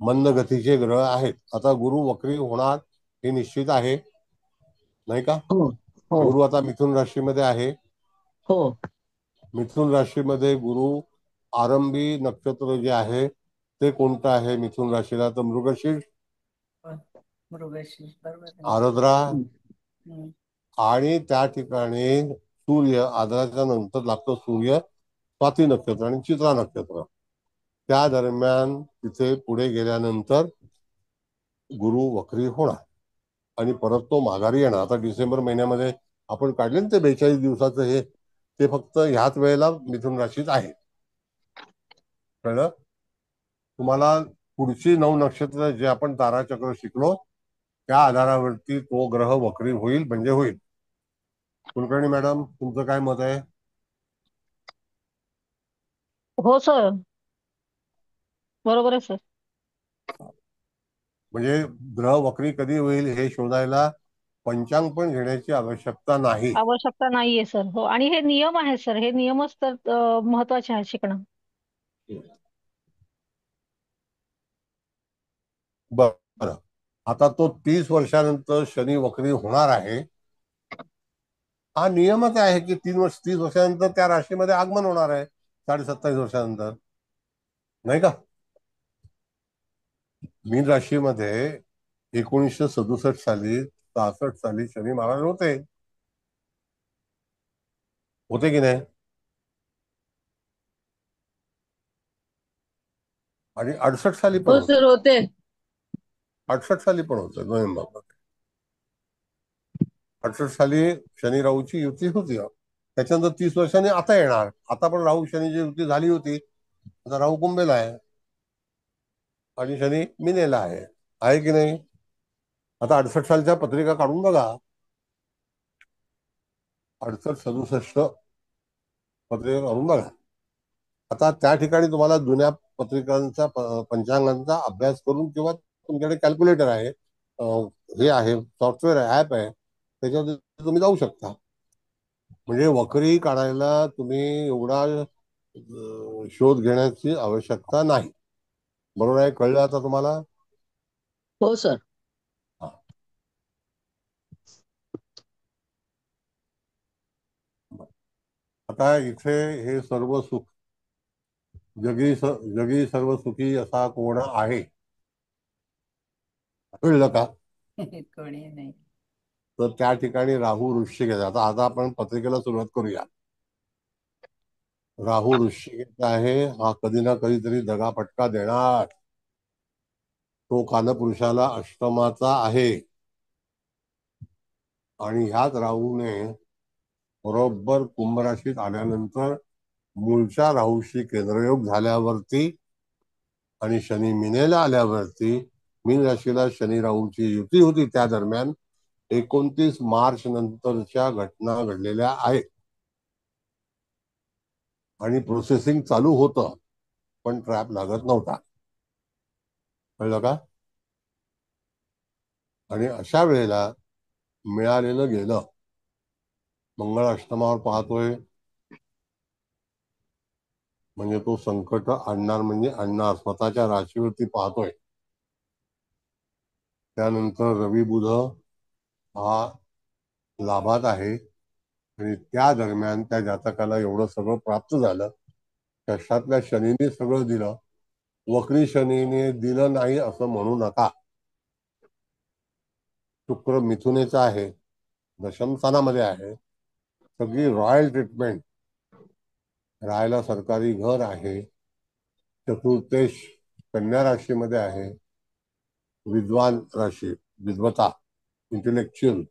मंद गतीचे ग्रह आहेत. आता गुरु वक्री होणार हे निश्चित आहे, नाही का? हो हो गुरु आता मिथुन राशीमध्ये आहे. हो. मिथुन राशीमध्ये गुरु आरंभी नक्षत्र जे आहे ते कोणतं आहे मिथुन राशीला? तर मृगशीर्ष, मृगशीर्ष बरोबर आहे. आर्द्रा हम्म. आणि त्या ठिकाणी सूर्य, आद्राच्या नंतर लागतो सूर्य, स्वाती नक्षत्र आणि चित्रा नक्षत्र. त्या दरम्यान तिथे पुढे गेल्यानंतर गुरु वक्री होणार आणि परत तो माघारी येणार. आता डिसेंबर महिन्यामध्ये आपण काढले ना ते 42 दिवसाचं हे, ते फक्त ह्याच वेळेला मिथुन राशीत आहे. कळलं तुम्हाला? पुढची 9 नक्षत्र जे आपण ताराचक्र शिकलो त्या आधारावरती तो ग्रह वक्री होईल म्हणजे होईल. कुलकर्णी मॅडम, तुमचं काय मत आहे? हो सर, बरोबर आहे सर. म्हणजे ग्रह वक्री कधी होईल हे शोधायला पंचांग पण घेण्याची आवश्यकता नाही. आवश्यकता नाहीये सर. हो, आणि हे नियम आहेत सर, हे नियमच तर महत्वाचे आहेत शिकणं. बरं, आता तो 30 वर्षानंतर शनी वक्री होणार आहे. हा नियमच आहे की 30 वर्षानंतर त्या राशीमध्ये आगमन होणार आहे, 27.5 वर्षानंतर, नाही का? मीन राशीमध्ये 1967 साली 66 साली शनी महाराज होते की नाही? आणि 68 साली पण हो होते. सर होते. 68 साली पण होतं नोव्हेंबर. 68 साली शनी राहूची युती होती. त्याच्यानंतर 30 वर्षांनी आता येणार. आता पण राहू शनीची युती झाली होती. आता राहू कुंभेला आहे आणि शनी मीनेला आहे की नाही? आता 68 सालच्या पत्रिका काढून बघा. 68-67 पत्रिका काढून बघा. आता त्या ठिकाणी तुम्हाला जुन्या पत्रिकांचा पंचांगांचा अभ्यास करून किंवा तुमच्याकडे कॅल्क्युलेटर आहे, हे आहे, सॉफ्टवेअर आहे, ऍप आहे, त्याच्यावर तुम्ही जाऊ शकता. म्हणजे वक्री काढायला तुम्ही एवढा शोध घेण्याची आवश्यकता नाही. बरोबर आहे? कळलं आता तुम्हाला? हो सर. आता इथे हे सर्व सुख जगी सर्व सुखी असा कोण आहे? कळलं का? कोणी नाही. तर त्या ठिकाणी राहू वृश्चिक आहे. आता आपण पत्रिकेला सुरुवात करूया. राहू वृश्चिक आहे. हा कधी ना कधीतरी दगाफटका देणार. तो कालपुरुषाला अष्टमाचा आहे आणि ह्याच राहूने बरोबर कुंभ राशीत आल्यानंतर मूळच्या राहूशी केंद्रयोग झाल्यावरती आणि शनी मीनेला आल्यावरती, मीन राशीला शनी राहूची युती होती, त्या दरम्यान 29 मार्च नंतरच्या घटना घडलेल्या आहेत. आणि प्रोसेसिंग चालू होतं पण ट्रॅप लागत नव्हता. कळलं का? आणि अशा वेळेला मिळालेलं गेलं. मंगळ अष्टमावर पाहतोय म्हणजे तो संकट आणणार, म्हणजे आणणार. स्वतःच्या राशीवरती पाहतोय. त्यानंतर रवी बुध हा लाभात आहे आणि त्या दरम्यान त्या जातकाला एवढं सगळं प्राप्त झालं. कशातल्या शनीने सगळं दिलं, वक्री शनीने दिलं नाही असं म्हणू नका. शुक्र मिथुनेचा आहे, दशम स्थानामध्ये आहे, सगळी रॉयल ट्रीटमेंट, राहायला सरकारी घर आहे, चतुर्थेश कन्या राशीमध्ये आहे, विद्वान राशी, विद्वता, इंटेलेक्च्युअल,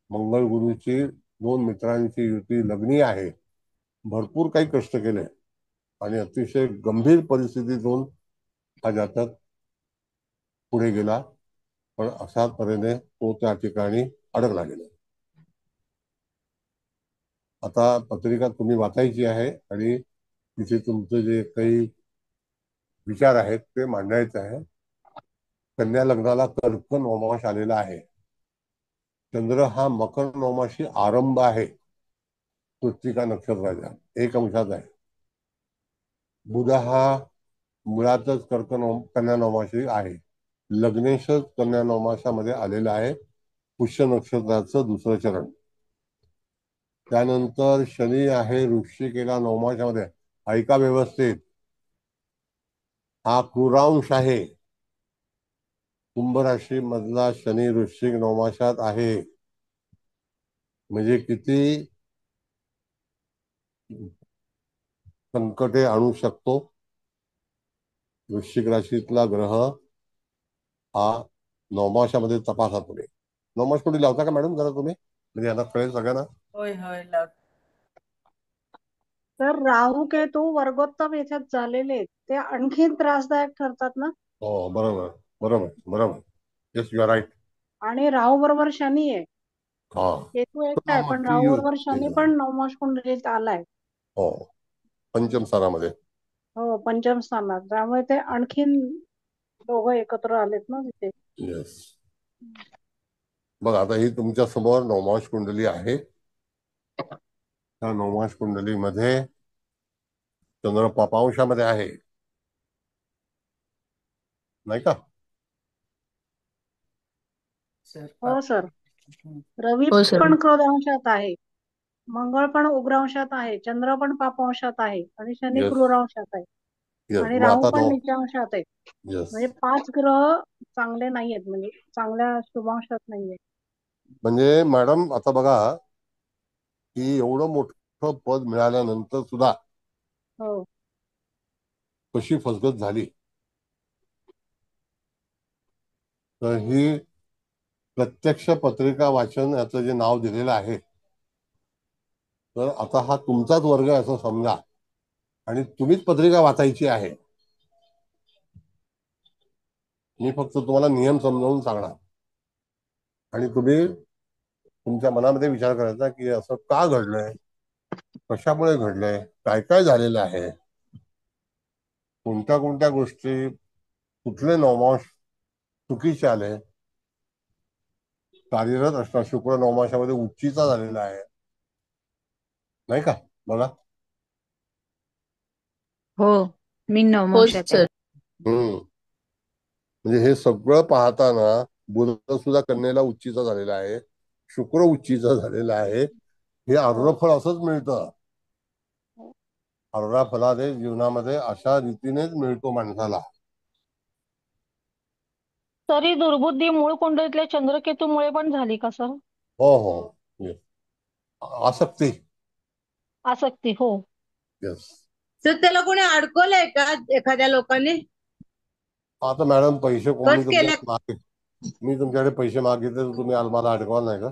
मंगळ गुरुची 2 मित्रांची युती लग्नी आहे. भरपूर काही कष्ट केले आणि अतिशय गंभीर परिस्थितीतून हा जातक पुढे गेला, पण अशा तऱ्हेने तो त्या ठिकाणी अडकला गेला. आता पत्रिका तुम्ही वाचायची आहे आणि तिथे तुमचे जे काही विचार आहेत ते मांडायचे आहे. कन्या लग्नाला कर्क नवमाश आलेला आहे. चंद्र हा मकर नवमाशी आरंभ आहे, कृत्तिका नक्षत्राचा 1 अंशात आहे. बुध हा मुळातच कन्या नवमाशी आहे, लग्नेशच कन्या नवमाशामध्ये आलेला आहे, पुष्य नक्षत्राचं 2रं चरण. त्यानंतर शनी आहे वृश्चिकेला नवमाशामध्ये. ऐका व्यवस्थित, हा क्रूरांश आहे. कुंभ राशी मधला शनी वृश्चिक नवमाशात आहे, म्हणजे किती संकटे आणू शकतो. वृश्चिक राशीतला ग्रह हा नवमाशामध्ये तपासा तुम्ही. नवमाश कुठे लावता का मॅडम जरा तुम्ही, म्हणजे आता कळेल सगळ्यांना. होय होय तर राहू केतू वर्गोत्तम याच्यात झालेले ते आणखी त्रासदायक ठरतात ना? हो बरोबर बरोबर बरोबर. Yes you are right. आणि राहू बरोबर शनी आहे. हा केतू एकटा हा, आहे मग पण ती राहू बरोबर शनी ते- पण नवमाश कुंडलीत आलाय. हो, पंचम स्थानामध्ये. हो पंचम स्थानात, त्यामुळे ते आणखीन दोघं एकत्र आलेत ना तिथे. येस. बघ आता ही तुमच्या समोर नवमाश कुंडली आहे. त्या नवमाश कुंडलीमध्ये चंद्र पापांशामध्ये आहे, नाही का? हो सर. रवी हो सर. पण क्रोधांशात आहे, मंगळ पण उग्रांशात आहे, चंद्र पण पापांशात आहे आणि शनी येस. क्रूरांशात आहे येस, आणि मग राहू आता पण नीचांशात आहे. येस, म्हणजे 5 ग्रह चांगले नाहीयेत, म्हणजे चांगल्या शुभांशात नाहीये. म्हणजे मॅडम आता बघा की एवढं मोठं पद मिळाल्यानंतर सुद्धा हो कशी फसगत झाली, तर ही प्रत्यक्ष पत्रिका वाचन याचं जे नाव दिलेलं आहे, तर आता हा तुमचाच वर्ग आहे असं समजा आणि तुम्हीच पत्रिका वाचायची आहे. मी फक्त तुम्हाला नियम समजावून सांगणार आणि तुम्ही तुमच्या मनामध्ये विचार करायचा की असं का घडलंय, कशामुळे घडलंय, काय काय झालेलं आहे, कोणत्या कोणत्या गोष्टी, कुठले नवमांश चुकीचे आले, कार्यरत असणार शुक्र नवमाशामध्ये उच्चीचा झालेला आहे, नाही का? बघा. हो मी हो नवमांशात आहे. सर. म्हणजे हे सगळं पाहताना बुध सुद्धा कन्येला उच्चीचा झालेला आहे, शुक्र उच्चीचा झालेला आहे. हे अर्धफळ असंच मिळतं. अर्धा फलादेश जीवनामध्ये अशा रीतीनेच मिळतो माणसाला. तरी दुर्बुद्धी मूळ कुंडलीतल्या चंद्रकेतूमुळे पण झाली का सर? हो हो, येस. आसक्ती. आसक्ती, हो. येस. तर त्याला कोणी अडकवलंय का एखाद्या लोकांनी? आता मॅडम पैसे कट मी केल्या? तुमच्याकडे मी तुमच्याकडे पैसे मागितले तर तुम्ही मला अडकवाल नाही का?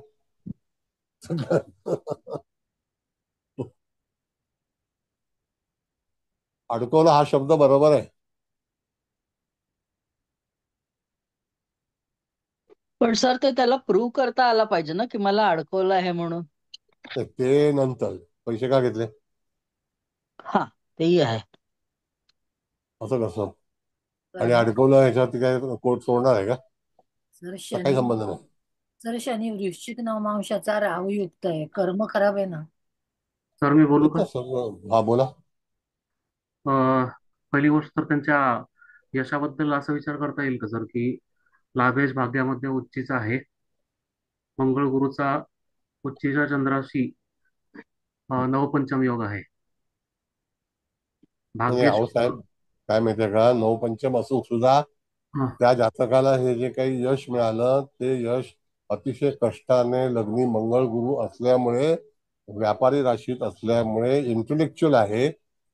अडकवलं हा शब्द बरोबर आहे. पण सर ते त्याला प्रूव्ह करता आला पाहिजे ना की मला अडकवलं आहे म्हणून. ते नंतर पैसे का घेतले हा तेही आहे. असं कसं? आणि कारण अडकवलं ह्याच्यात काय कोर्ट सोडणार आहे का? सर तर काही संबंध नाही. शनी वृश्चिक नवमांशाचा राहू युक्त आहे, कर्म खराब आहे ना. सर मी बोलू का? येतं सगळं. हा बोला. पहिली गोष्ट तर त्यांच्या यशाबद्दल असा विचार करता येईल का सर की लाभेश भाग्यामध्ये उच्चीचा आहे, मंगळ गुरुचा उच्चीच्या चंद्राशी नवपंचम योग आहे. नाही अहो साहेब, काय माहितीये का, नवपंचम असून सुद्धा त्या जातकाला हे जे काही यश मिळालं ते यश अतिशय कष्टाने, लग्नी मंगळ गुरु असल्यामुळे, व्यापारी राशीत असल्यामुळे, इंटेलेक्च्युअल आहे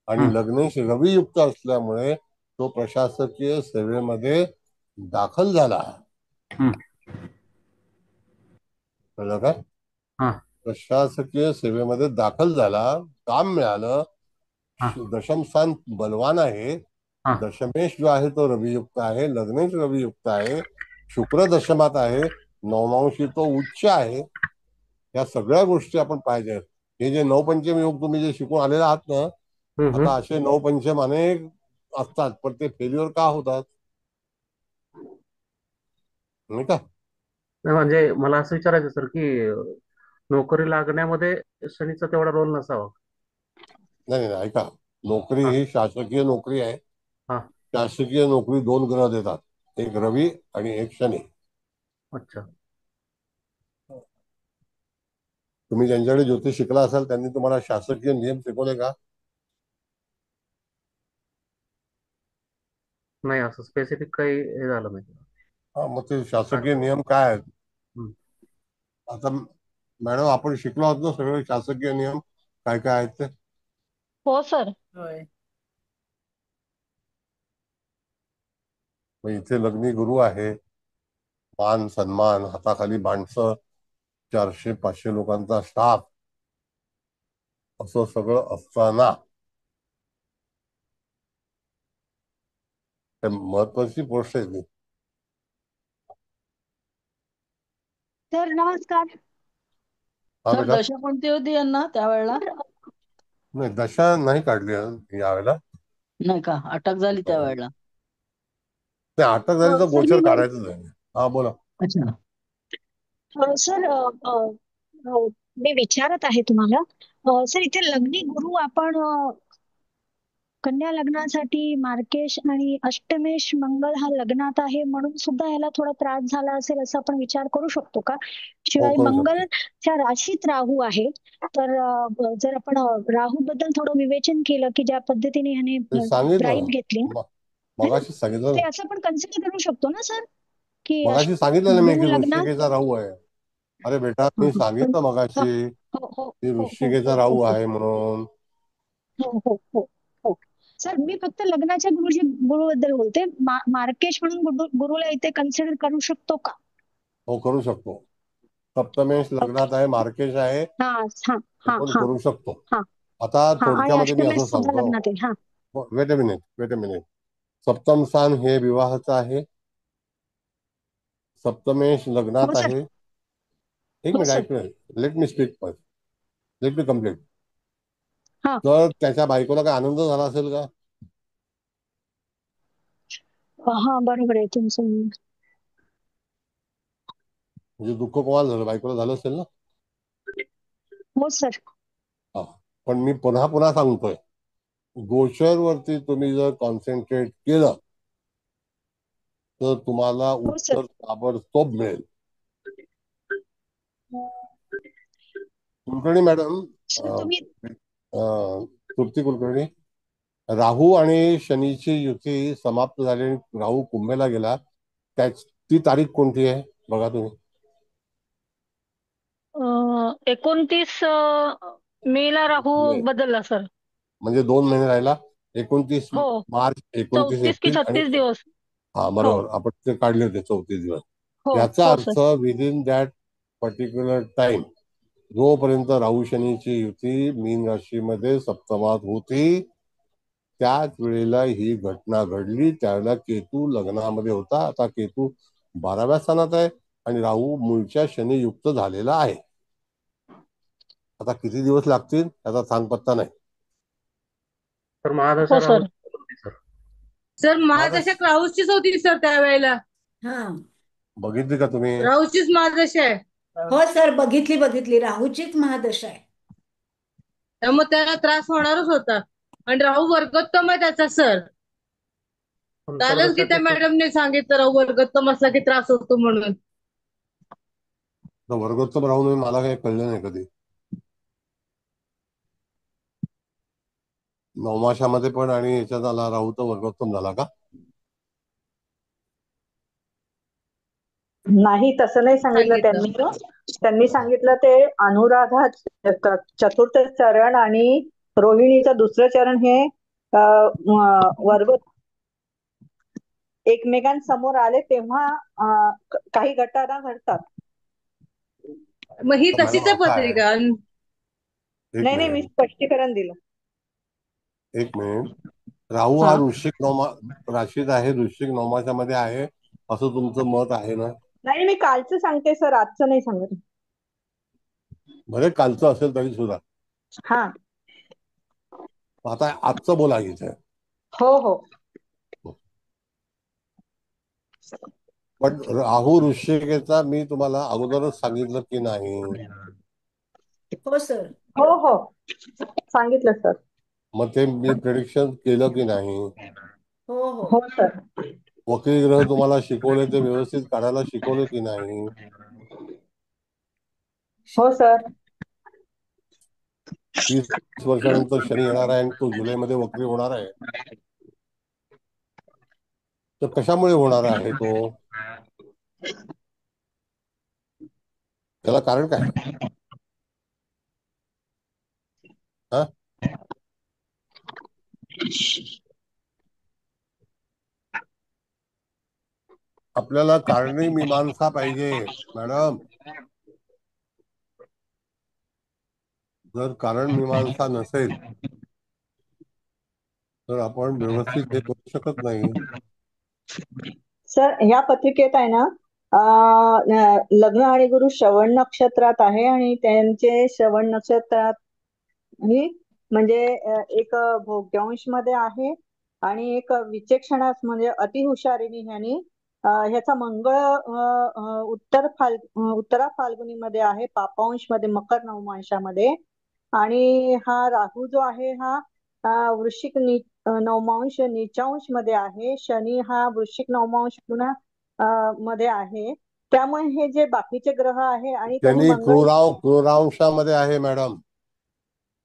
आणि लग्नेश रवियुक्त असल्यामुळे तो प्रशासकीय सेवेमध्ये दाखल झाला. कळलं काय? प्रशासकीय सेवेमध्ये दाखल झाला, काम मिळालं, दशम स्थान बलवान आहे, दशमेश जो आहे तो रवियुक्त आहे, लग्नेश रवियुक्त आहे, शुक्र दशमात आहे, नवमांशी तो उच्च आहे. या सगळ्या गोष्टी आपण पाहिजे. हे जे नवपंचम योग तुम्ही जे शिकून आलेले आहात ना, आता असे नवपंचम अनेक असतात, पण ते फेल्युअर का होतात नाही का? म्हणजे मला असं विचारायचं सर की नोकरी लागण्यामध्ये शनीचा तेवढा रोल नसावा. नाही नाही, ऐका, नोकरी ही शासकीय नोकरी आहे. शासकीय नोकरी 2 ग्रह देतात, एक रवी आणि एक शनी. अच्छा. तुम्ही ज्यांच्याकडे ज्योतिष शिकला असाल त्यांनी तुम्हाला शासकीय नियम शिकवले का? नाही, असं स्पेसिफिक काही हे झालं नाही. हा, मग ते शासकीय नियम काय आहेत? आता मॅडम आपण शिकलो आहोत ना सगळे शासकीय नियम काय काय आहेत ते? हो सर. मग इथे लग्नी गुरु आहे, मान सन्मान, हाताखाली माणसं, 400-500 लोकांचा स्टाफ, असं सगळं असताना महत्वाची गोष्ट आहे ती. सर नमस्कार. हा सर बेटा. दशा कोणती होती यांना त्यावेळेला? नाही, दशा नाही काढली यावेळेला. नाही का, अटक झाली त्यावेळेला? नाही, अटक झाली तर सर मी गोचर काढायचंच आहे. हा बोला. अच्छा. सर मी विचारत आहे तुम्हाला, सर इथे लग्नी गुरु आपण कन्या लग्नासाठी मार्केश आणि अष्टमेश मंगळ हा लग्नात आहे म्हणून सुद्धा ह्याला थोडा त्रास झाला असेल असं आपण विचार करू शकतो का? हो, शिवाय करू मंगळ शकतो. च्या राशीत राहू आहे, तर जर आपण राहू बद्दल थोडं विवेचन केलं की ज्या पद्धतीने ह्याने ते सांगितलं ब्राईट ना. घेतली, मगाशी सांगितलं ना. ते असं आपण कन्सिडर करू शकतो ना सर, की मगाशी सांगितलं ना मी गुरु की लग्नात. वृश्चिकेचा राहू आहे. अरे बेटा, मी पण सांगितलं मगाशी हो हो की हो हो वृश्चिकेचा हो राहू हो आहे म्हणून. हो हो हो हो सर, मी फक्त लग्नाच्या गुरुबद्दल बोलते. मार्केश म्हणून गुरुला इथे कन्सिडर करू शकतो का? हो, करू शकतो. सप्तमेश लग्नात आहे, मार्केश आहे, हा हा हा आपण हा करू शकतो. हा आता हा आणि थोडक्यामध्ये मी अष्टमेश असं सुद्धा सांगतो. लग्नात आहे. हा वेट अ मिनिट. सप्तम स्थान हे विवाहाचं आहे, सप्तमेश हो लग्नात सर. आहे. एक हो मिनिट सर. ऐक, let me speak first, let me complete. हा तर त्याच्या बायकोला काय आनंद झाला असेल का? हा बरोबर आहे तुमचं म्हणणं. म्हणजे दुःख कोणाला झालं? बायकोला झालं असेल ना. हो सर. हा. पण मी पुन्हा पुन्हा सांगतोय, गोचर वरती तुम्ही जर कॉन्सन्ट्रेट केलं तर तुम्हाला हो सर. उत्तर ताबडतोब मिळेल. कुलकर्णी मॅडम, सर तुम्ही तृप्ती कुलकर्णी, राहू आणि शनीची युती समाप्त झाली आणि राहू कुंभेला गेला, ती तारीख कोणती आहे बघा तुम्ही. 29 मे ला राहू मे. बदलला सर. म्हणजे 2 महिने राहिला. 29 हो, मार्च, 29 34 की एप्रिल आणि 36 दिवस. हा हो बरोबर, आपण ते काढले होते 34 दिवस. हो याचा हो सर. अर्थ विदिन दॅट पर्टिक्युलर टाइम, जोपर्यंत राहू शनीची युती मीन राशीमध्ये सप्तमात होती, त्याच वेळेला ही घटना घडली. त्यावेळेला केतू लग्नामध्ये होता. आता केतू 12व्या स्थानात आहे आणि राहू मूळच्या शनी युक्त झालेला आहे. आता किती दिवस लागतील त्याचा सांगपत्ता नाही. तर हो महादशा सर. राहू सर. सर महादशा राहूचीच होती सर त्यावेळेला. हा बघितली का तुम्ही? राहूचीच महादशा आहे. हो सर, बघितली राहूचीच महादशा आहे. त्यामुळे त्याला त्रास होणारच होता. आणि राहू वर्गोत्तम आहे त्याचा सर. कालच अंतर्दशा गीता केतू मॅडमने सांगितलं राहू वर्गोत्तम असला की त्रास होतो म्हणून. वर्गोत्तम राहू नये मला काही कळलं नाही कधी. नवमाशामध्ये पण आणि याच्यात आला राहू तर वर्गोत्तम झाला का? नाही, तसं नाही सांगितलं त्यांनी. त्यांनी सांगितलं ते अनुराधा चतुर्थ चरण आणि रोहिणीचं दुसरं चरण हे वर्ग एकमेकांसमोर आले तेव्हा काही घटना घडतात. मग ही तर तशीच मॅडम आहे असं आहे, पत्रिका. एक नाही मी मिनिट स्पष्टीकरण दिलं. राहू हा हा वृश्चिक नवमा राशीत आहे, वृश्चिक नवमाशामध्ये आहे असं तुमचं मत आहे ना? नाही, मी कालचं सांगते सर, आजचं नाही सांगत. भले कालचं असेल तरी सुद्धा. हा आता आजचं बोला इथे. हो हो. पण राहू वृश्चिकेचा मी तुम्हाला अगोदरच सांगितलं की नाही? हो सर. हो हो सांगितलं सर. मग ते मी प्रेडिक्शन केलं की नाही? हो हो हो सर. वक्री ग्रह तुम्हाला शिकवले ते व्यवस्थित काढायला शिकवले की नाही? हो सर. 30 वर्षानंतर शनी येणार आहे आणि तो जुलैमध्ये वक्री होणार आहे. तर कशामुळे होणार आहे तो? त्याला कारण काय? हा, आपल्याला कारणी मीमांसा पाहिजे मॅडम. जर कारण मीमांसा नसेल तर आपण व्यवस्थित हे करू शकत नाही. सर ह्या पत्रिकेत आहे ना, लग्न आणि गुरु श्रवण नक्षत्रात आहे आणि त्यांचे श्रवण नक्षत्रात ही म्हणजे एक भोग्यांश मध्ये आहे आणि एक विचक्षणास म्हणजे अतिहुशारीने ह्यानी ह्याचा मंगळ उत्तरा फाल्गुनी मध्ये आहे, पापांश मध्ये, मकर नवमांशामध्ये. आणि हा राहू जो आहे हा वृश्चिक नवमांश नीचांश मध्ये आहे. शनी हा वृश्चिक नवमांश पुन्हा मध्ये आहे. त्यामुळे हे जे बाकीचे ग्रह आहे आणि त्यांनी शनी मंगळ क्रूरांशामध्ये आहे मॅडम.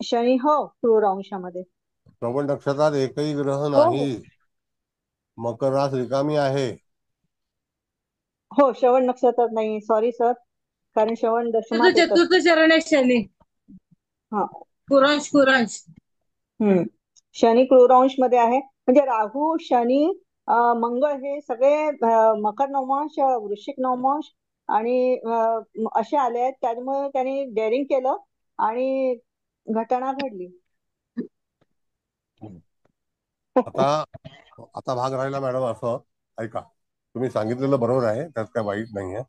शनी हो क्रूर अंशामध्ये. श्रवण नक्षत्रात एकही ग्रह हो नाही. मकर रास रिकामी आहे. हो श्रवण नक्षत्रात नाही, सॉरी सर, कारण श्रवण दशमात येत चतुर्थ चरण आहे शनी. हा कुरांश शनी क्रूरांश मध्ये आहे. म्हणजे राहू, शनी, मंगळ हे सगळे मकर नवमांश, वृश्चिक नवमांश आणि असे आले आहेत. त्यामुळे त्यांनी डेअरिंग केलं आणि घटना घडली. आता भाग राहिला मॅडम असं, ऐका, तुम्ही सांगितलेलं बरोबर आहे, त्यात काय वाईट नाहीये.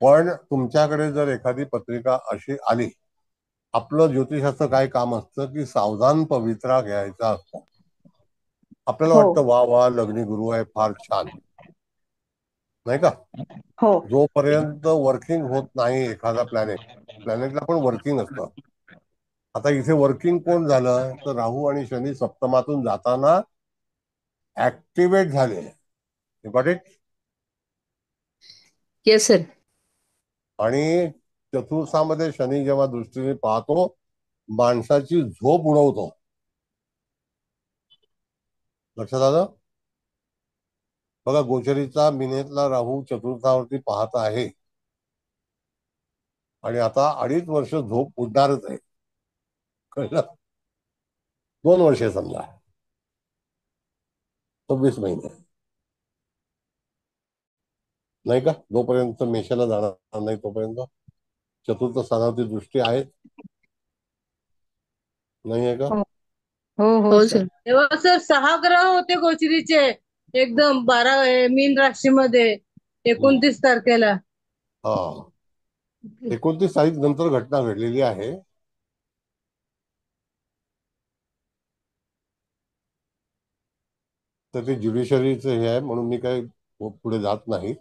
पण तुमच्याकडे जर एखादी पत्रिका अशी आली, आपलं ज्योतिषाचं काय काम असतं की सावधान पवित्रा घ्यायचा असतो. आपल्याला वाटतं वा वा लग्नी गुरु आहे, फार छान, नाही का? जोपर्यंत वर्किंग होत नाही एखादा प्लॅनेटला पण वर्किंग असतं. आता इथे वर्किंग कोण झालं तर राहू आणि शनी सप्तमातून जाताना ऍक्टिवेट झाले. Got it? Yes sir. आणि चतुर्थामध्ये शनी जेव्हा दृष्टीने पाहतो, माणसाची झोप उडवतो. लक्षात आलं? बघा, गोचरीचा मिनेतला राहू चतुर्थावरती पाहत आहे आणि आता 2.5 वर्ष झोप उडणारच आहे. कळलं? 2 वर्षे समजा, 26 महिने, नाही का? जोपर्यंत मेषाला जाणार नाही तोपर्यंत चतुर्थ स्थानावरती दृष्टी आहे, नाही आहे का? हो सर. तेव्हा सर 6 ग्रह होते गोचरीचे एकदम 12 मीन राशीमध्ये 29 तारखेला. हा, 29 तारीख नंतर घटना घडलेली आहे. तर ते ज्युडिशरीचं हे आहे म्हणून मी काही पुढे जात नाही.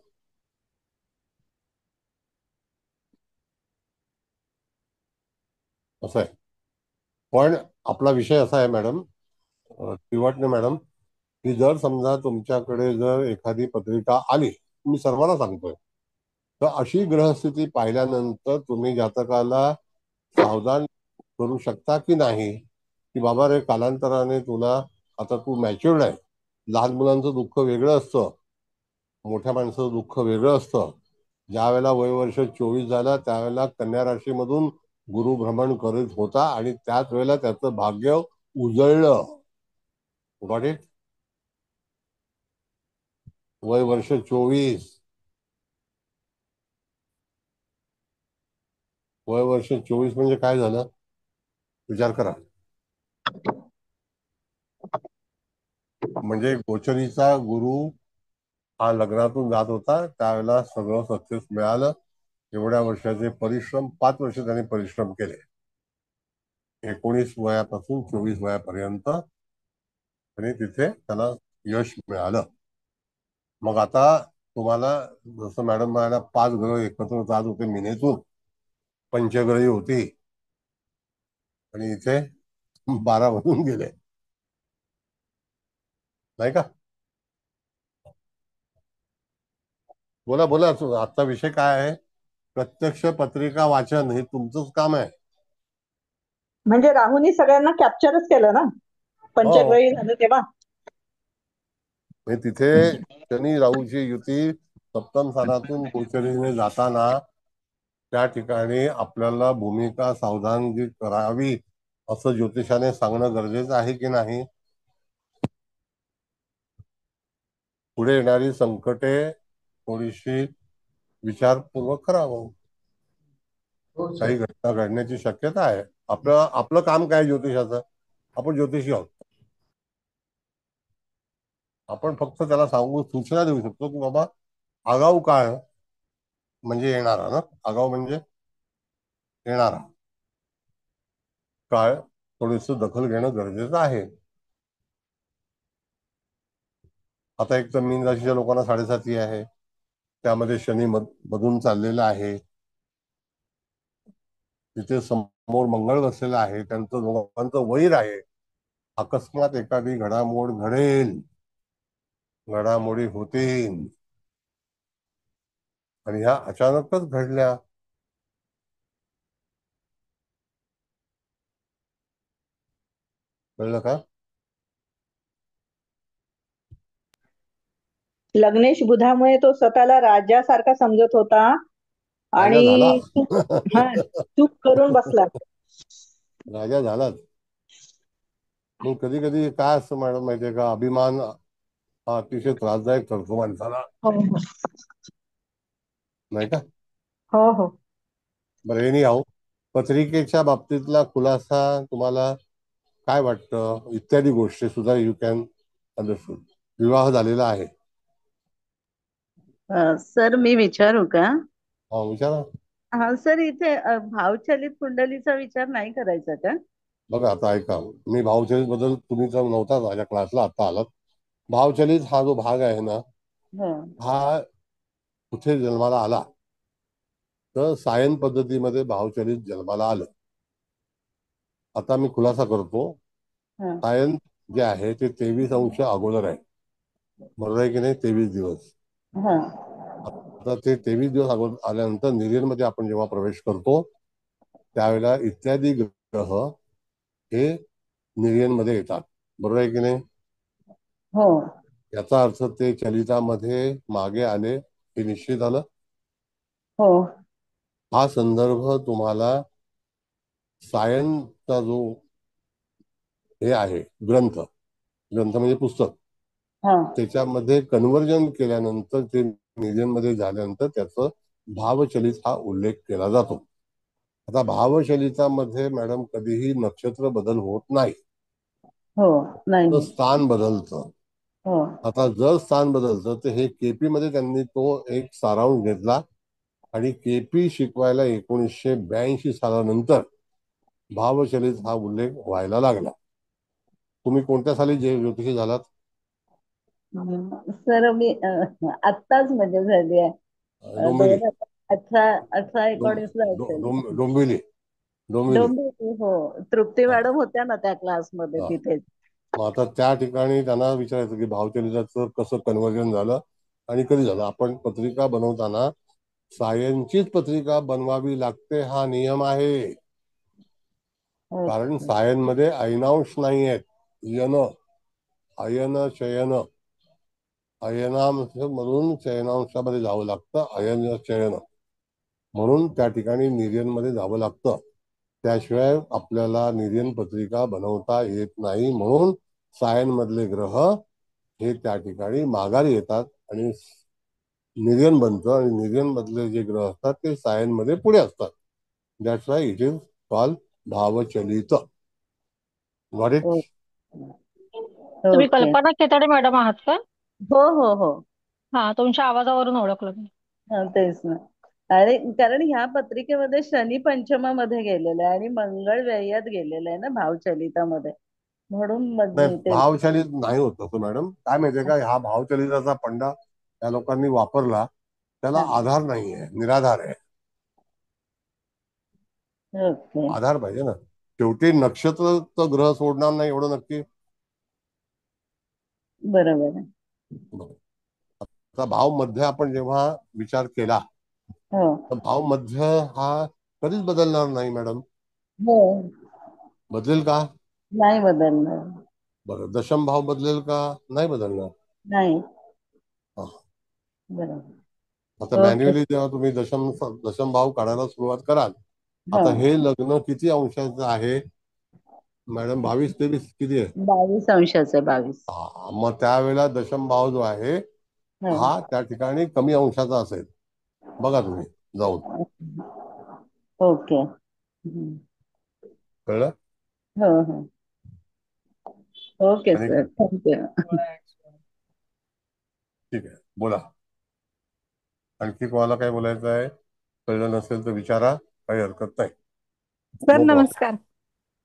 असं आहे. पण आपला विषय असा आहे मॅडम, तिवाटणे मॅडम, की जर समजा तुमच्याकडे जर एखादी पत्रिका आली, मी सर्वांना सांगतोय, तर अशी ग्रहस्थिती पाहिल्यानंतर तुम्ही जातकाला सावधान करू शकता की नाही, की बाबा रे कालांतराने तुला, आता तू मॅच्युर्ड आहे. लहान मुलांचं दुःख वेगळं असतं, मोठ्या माणसाचं दुःख वेगळं असतं. ज्या वेळेला वय वर्ष 24 झालं त्यावेळेला कन्या राशीमधून गुरु भ्रमण करत होता आणि त्याच वेळेला त्याचं भाग्य उजळलं. Got it? वय वर्ष 24, वय वर्ष 24 म्हणजे काय झालं विचार करा. म्हणजे गोचरीचा गुरु हा लग्नातून जात होता, त्यावेळेला सगळं सक्सेस मिळालं. एवढ्या वर्षाचे परिश्रम, 5 वर्ष त्यांनी परिश्रम केले, 19 वयापासून 24 वयापर्यंत, आणि तिथे त्याला यश मिळालं. मग आता तुम्हाला जसं मॅडम म्हणाल्या 5 ग्रह एकत्र जात होते मिनेतून, पंचग्रही होती, आणि इथे 12 मधून गेले, नाही का? बोला बोला, आजचा विषय काय आहे? प्रत्यक्ष पत्रिका वाचन हे तुमचंच काम आहे. म्हणजे राहूनी सगळ्यांना कॅप्चरच केलं ना, पंचग्रही झालं तेव्हा. तिथे शनी राहूची युती सप्तम स्थानातून गोचरीने जाताना त्या ठिकाणी आपल्याला भूमिका सावधानगी करावी असं ज्योतिषाने सांगणं गरजेचं आहे की नाही? पुढे येणारी संकटे थोडीशी विचारपूर्वक करावं. काही घटना घडण्याची शक्यता आहे. आपलं काम काय ज्योतिषाचं? आपण ज्योतिषी आहोत. आपण फक्त त्याला सांगू, सूचना देऊ शकतो की बाबा आगाऊ काळ म्हणजे येणारा ना, आगाऊ म्हणजे येणारा काळ थोडीस दखल घेणं गरजेचं आहे. आता एक तर मीन राशीच्या लोकांना 7.5 आहे, त्यामध्ये शनी मधून चाललेला आहे, तिथे समोर मंगळ बसलेला आहे, त्यांचं दोघांचं वैर आहे. अकस्मात एखादी घडामोड घडेल, घडामोडी होतील, आणि ह्या अचानकच घडल्या. कळलं का? लग्नेश बुधामुळे तो स्वतःला राजासारखा समजत होता राजा झाला. आणि चूक करून बसला. राजा झालाच. मग कधी कधी काय असतं मॅडम माहितीये का, अभिमान हा अतिशय त्रासदायक ठरतो माणसाला, हो नाही का? हो हो. बरं, हे नाही आहो, पत्रिकेच्या बाबतीतला खुलासा तुम्हाला काय वाटतं इत्यादी गोष्टी सुद्धा यू कॅन अंडरस्टूड. विवाह झालेला आहे. सर मी विचारू का? हा विचारा. हा सर, इथे भावचलित कुंडलीचा विचार नाही करायचा का? बघा आता ऐका, मी भावचलित बद्दल, तुम्ही जर नव्हता माझ्या क्लासला, आता आलात. भावचलित हा जो भाग आहे ना, हा कुठे जन्माला आला तर सायन पद्धतीमध्ये भावचलित जन्माला आलं. आता मी खुलासा करतो, सायन जे आहे ते 23 अंश अगोदर आहे, बरोबर आहे की नाही? 23 दिवस. आता ते 23 दिवस अगोदर आल्यानंतर निर्यनमध्ये आपण जेव्हा प्रवेश करतो त्यावेळेला इत्यादी ग्रह हे निर्यनमध्ये येतात, बरोबर आहे की नाही? हो. याचा अर्थ ते चलितामध्ये मागे आले हे निश्चित आलं. हो. हा संदर्भ तुम्हाला सायनचा जो हे आहे ग्रंथ म्हणजे पुस्तक, त्याच्यामध्ये कन्व्हर्जन केल्यानंतर, ते निर्यनमध्ये झाल्यानंतर त्याचं भावचलित हा उल्लेख केला जातो. आता भावचलितामध्ये मॅडम कधीही नक्षत्र बदल होत नाही, तर स्थान बदलतं. आता जर स्थान बदलतं तर हे केपी मध्ये त्यांनी तो एक सारांश घेतला, आणि केपी शिकवायला 1982 सालानंतर भावचलित हा उल्लेख व्हायला लागला. तुम्ही कोणत्या साली ज्योतिषी झालात? सर मी आत्ताच म्हणजे झाली आहे, डोंबिवली. 18-19 ला असेल. डोंबिवली. डोंबिवली, हो. तृप्ती मॅडम होत्या ना त्या क्लासमध्ये तिथेच. मग आता त्या ठिकाणी त्यांना विचारायचं की भावचलिताचं कसं कन्व्हर्जन झालं आणि कधी झालं. आपण पत्रिका बनवताना सायनचीच पत्रिका बनवावी लागते, हा नियम आहे. कारण सायन मध्ये अयनांश नाही आहेत, यन, अयन शयन, अयनांशमधून शयनांशामध्ये जावं लागतं, अयन शयन, म्हणून त्या ठिकाणी निर्यनमध्ये जावं लागतं. त्याशिवाय आपल्याला निर्यन पत्रिका बनवता येत नाही. म्हणून सायन मधले ग्रह हे त्या ठिकाणी माघारी येतात आणि निर्यन बनतं, आणि निर्यन मधले जे ग्रह असतात ते सायन मध्ये पुढे असतात. That's why it is called भावचलित. Got it? तुम्ही कल्पना खेताडे मॅडम आहात का? हो हो हो. हा, तुमच्या आवाजावरून ओळखलं मी. तेच ना. अरे कारण ह्या पत्रिकेमध्ये शनी पंचमामध्ये गेलेला आहे आणि मंगळ व्ययात गेलेला आहे ना भावचलितामध्ये, म्हणून मग मी ते भावचलित नाही होत तसं मॅडम. काय माहितीये का, हा भावचलिताचा पंडा त्या लोकांनी वापरला, त्याला आधार नाहीये, निराधार आहे. आधार पाहिजे ना. शेवटी नक्षत्र तर ग्रह सोडणार नाही, एवढं नक्की. बरोबर आहे. आता भाव मध्य आपण जेव्हा विचार केला तर भाव मध्य हा कधीच बदलणार नाही मॅडम. बदलेल का? नाही बदलणार. बरं, दशम भाव बदलेल का? नाही बदलणार. नाही. बरोबर. आता मॅन्युअली जेव्हा तुम्ही दशम भाव काढायला सुरुवात कराल, आता हे लग्न किती अंशाचं आहे मॅडम? 22-23 किती आहे? 22 अंशाचं. 22. मग त्यावेळेला दशम भाव जो आहे हा त्या ठिकाणी कमी अंशाचा असेल. बघा तुम्ही जाऊन. ओके. कळलं? हो हो. Okay sir, thank you. ठीक आहे, बोला. आणखी कोणाला काय बोलायचं आहे, कळलं नसेल तर विचारा, काही हरकत नाही. Sir no problem. नमस्कार.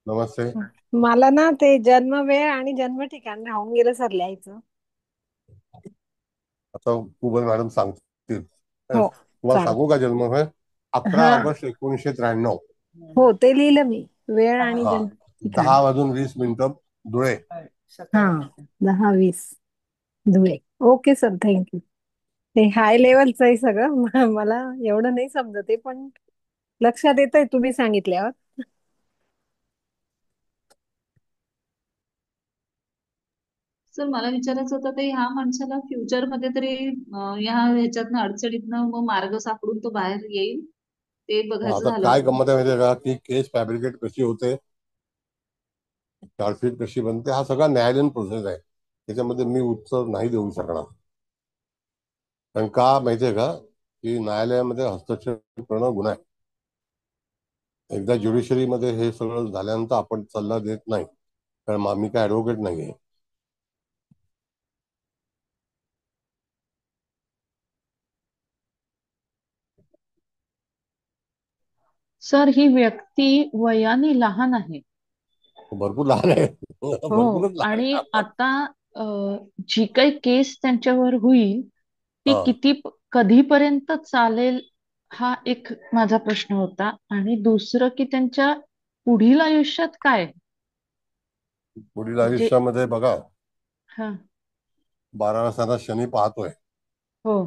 नमस्ते. मला ना ते जन्म वेळ आणि जन्म ठिकाण राहून गेलं सर लिहायचं. आता कुबल मॅडम सांगतील. हो तुम्हाला चालेल. सांगू का जन्म वेळ? 11 हा ऑगस्ट 1993. हो ते लिहिलं मी, वेळ आणि हा, जन्म ठिकाण. 10:20 धुळे. हा 10:20 धुळे. Okay sir, thank you. ते हाय लेवलचं आहे सगळं. मला एवढं नाही समजत आहे, पण लक्षात येतंय तुम्ही सांगितल्यावर. सर मला विचारायचं होतं ते ह्या माणसाला फ्युचर मध्ये तरी ह्या ह्याच्यातनं अडचणीतनं मग मार्ग सापडून तो बाहेर येईल, ते बघायचं आता झालं काय तर. गंमत आहे माहितीये का, की केस फॅब्रिकेट कशी होते, चार्जशीट कशी बनते, हा सगळा न्यायालयीन प्रोसेस आहे. त्याच्यामध्ये मी उत्तर नाही देऊ शकणार. कारण का माहितीये का, की न्यायालयामध्ये हस्तक्षेप करणं गुन्हा आहे. एकदा ज्युडिशरीमध्ये हे सगळं झाल्यानंतर आपण सल्ला देत नाही, कारण मी काय ऍडव्होकेट नाहीये. सर ही व्यक्ती वयाने लहान आहे. भरपूर लहान आहे. हो, भरपूरच लहान आणि आहे. आता जी काही केस त्यांच्यावर होईल ती हा. कधीपर्यंत चालेल, हा एक माझा प्रश्न होता. आणि दुसरं की त्यांच्या पुढील आयुष्यात काय पुढील म्हणजे. आयुष्यामध्ये बघा, हा. 12 स्थानात शनी पाहतोय. हो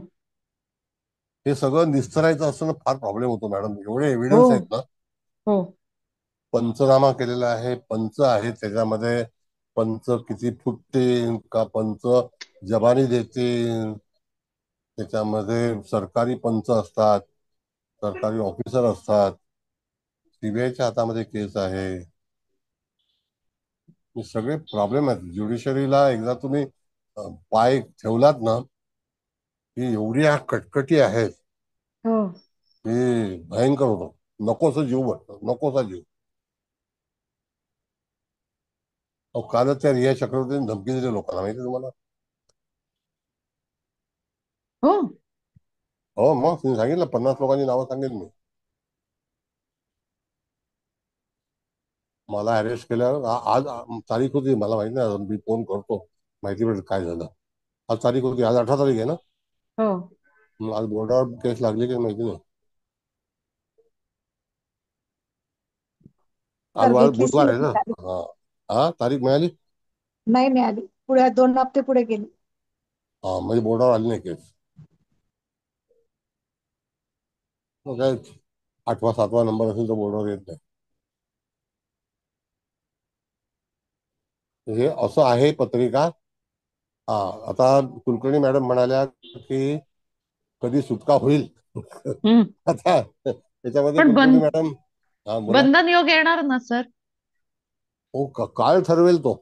हे सगळं निस्तरायचं असताना फार प्रॉब्लेम होतो मॅडम. एवढे हो एव्हिडन्स आहेत ना. हो पंचनामा केलेला आहे, पंच आहेत त्याच्यामध्ये. पंच किती फुटतील का, पंच जबानी देतील, त्याच्यामध्ये सरकारी पंच असतात, सरकारी ऑफिसर असतात, सीबीआयच्या हातामध्ये केस आहे. हे सगळे प्रॉब्लेम आहेत. ज्युडिशरीला एकदा तुम्ही पाय ठेवलात ना, की एवढी ह्या कटकटी आहेत हो की भयंकर होतं. नकोसा जीव वाटतो, नकोसा जीव. कालच त्या रिया चक्रवर्तीने धमकी दिली लोकांना, माहिती तुम्हाला? हो हो मग तुम्ही सांगितलं, 50 लोकांची नावं सांगितली मी. मला अरेस्ट केल्यावर आज तारीख होती, मला माहिती नाही, मी फोन करतो माहिती पडेल काय झालं. आज तारीख होती, आज 18 तारीख आहे ना. हो मग आज बोर्डावर केस लागली की माहिती नाही. आज तर आज घेतलीच बुधवार आहे ना. नाही. हा हा, तारीख मिळाली. नाही मिळाली, पुढे 2 हप्ते पुढे गेली. हा म्हणजे बोर्डावर आली नाही केस. मग काय 8वा 7वा नंबर असेल तर बोर्डावर येत नाही. हे असं आहे पत्रिका. हा, आता कुलकर्णी मॅडम म्हणाल्या की कधी सुटका होईल. आता त्याच्यामध्ये पण कुलकर्णी मॅडम. हा बोला. बंधन योग येणार ना सर. हो काळ ठरवेल तो.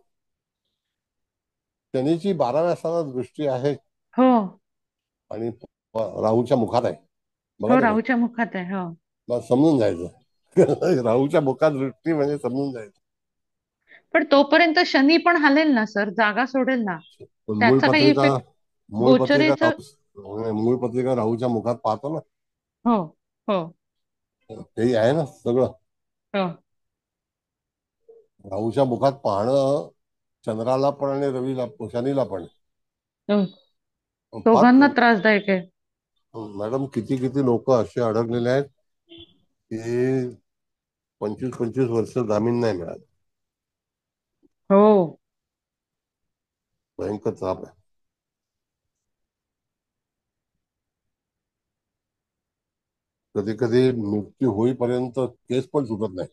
शनीची 12व्या स्थानात दृष्टी आहे हो आणि राहूच्या मुखात आहे. बघा हो तुम्ही, राहूच्या मुखात आहे. हो मग समजून जायचं. राहूच्या मुखात दृष्टी म्हणजे समजून जायचं. पण तोपर्यंत शनी पण हालेल ना सर, जागा सोडेल ना. पण त्याचा काही इफेक्ट गोचरीचं. मूळ पत्रिका राहूच्या मुखात पाहतो ना. हो हो तेही आहे ना सगळं. हो राहूच्या मुखात पाहणं चंद्राला पण आणि रवीला, शनीला पण. हो. फार दोघांना त्रासदायक आहे. मॅडम किती किती लोक असे अडकलेले आहेत की 25-25 वर्ष जामीन नाही मिळाली. हो भयंकर त्राप आहे. कधी कधी मृत्यू होईपर्यंत केस पण सुटत नाही.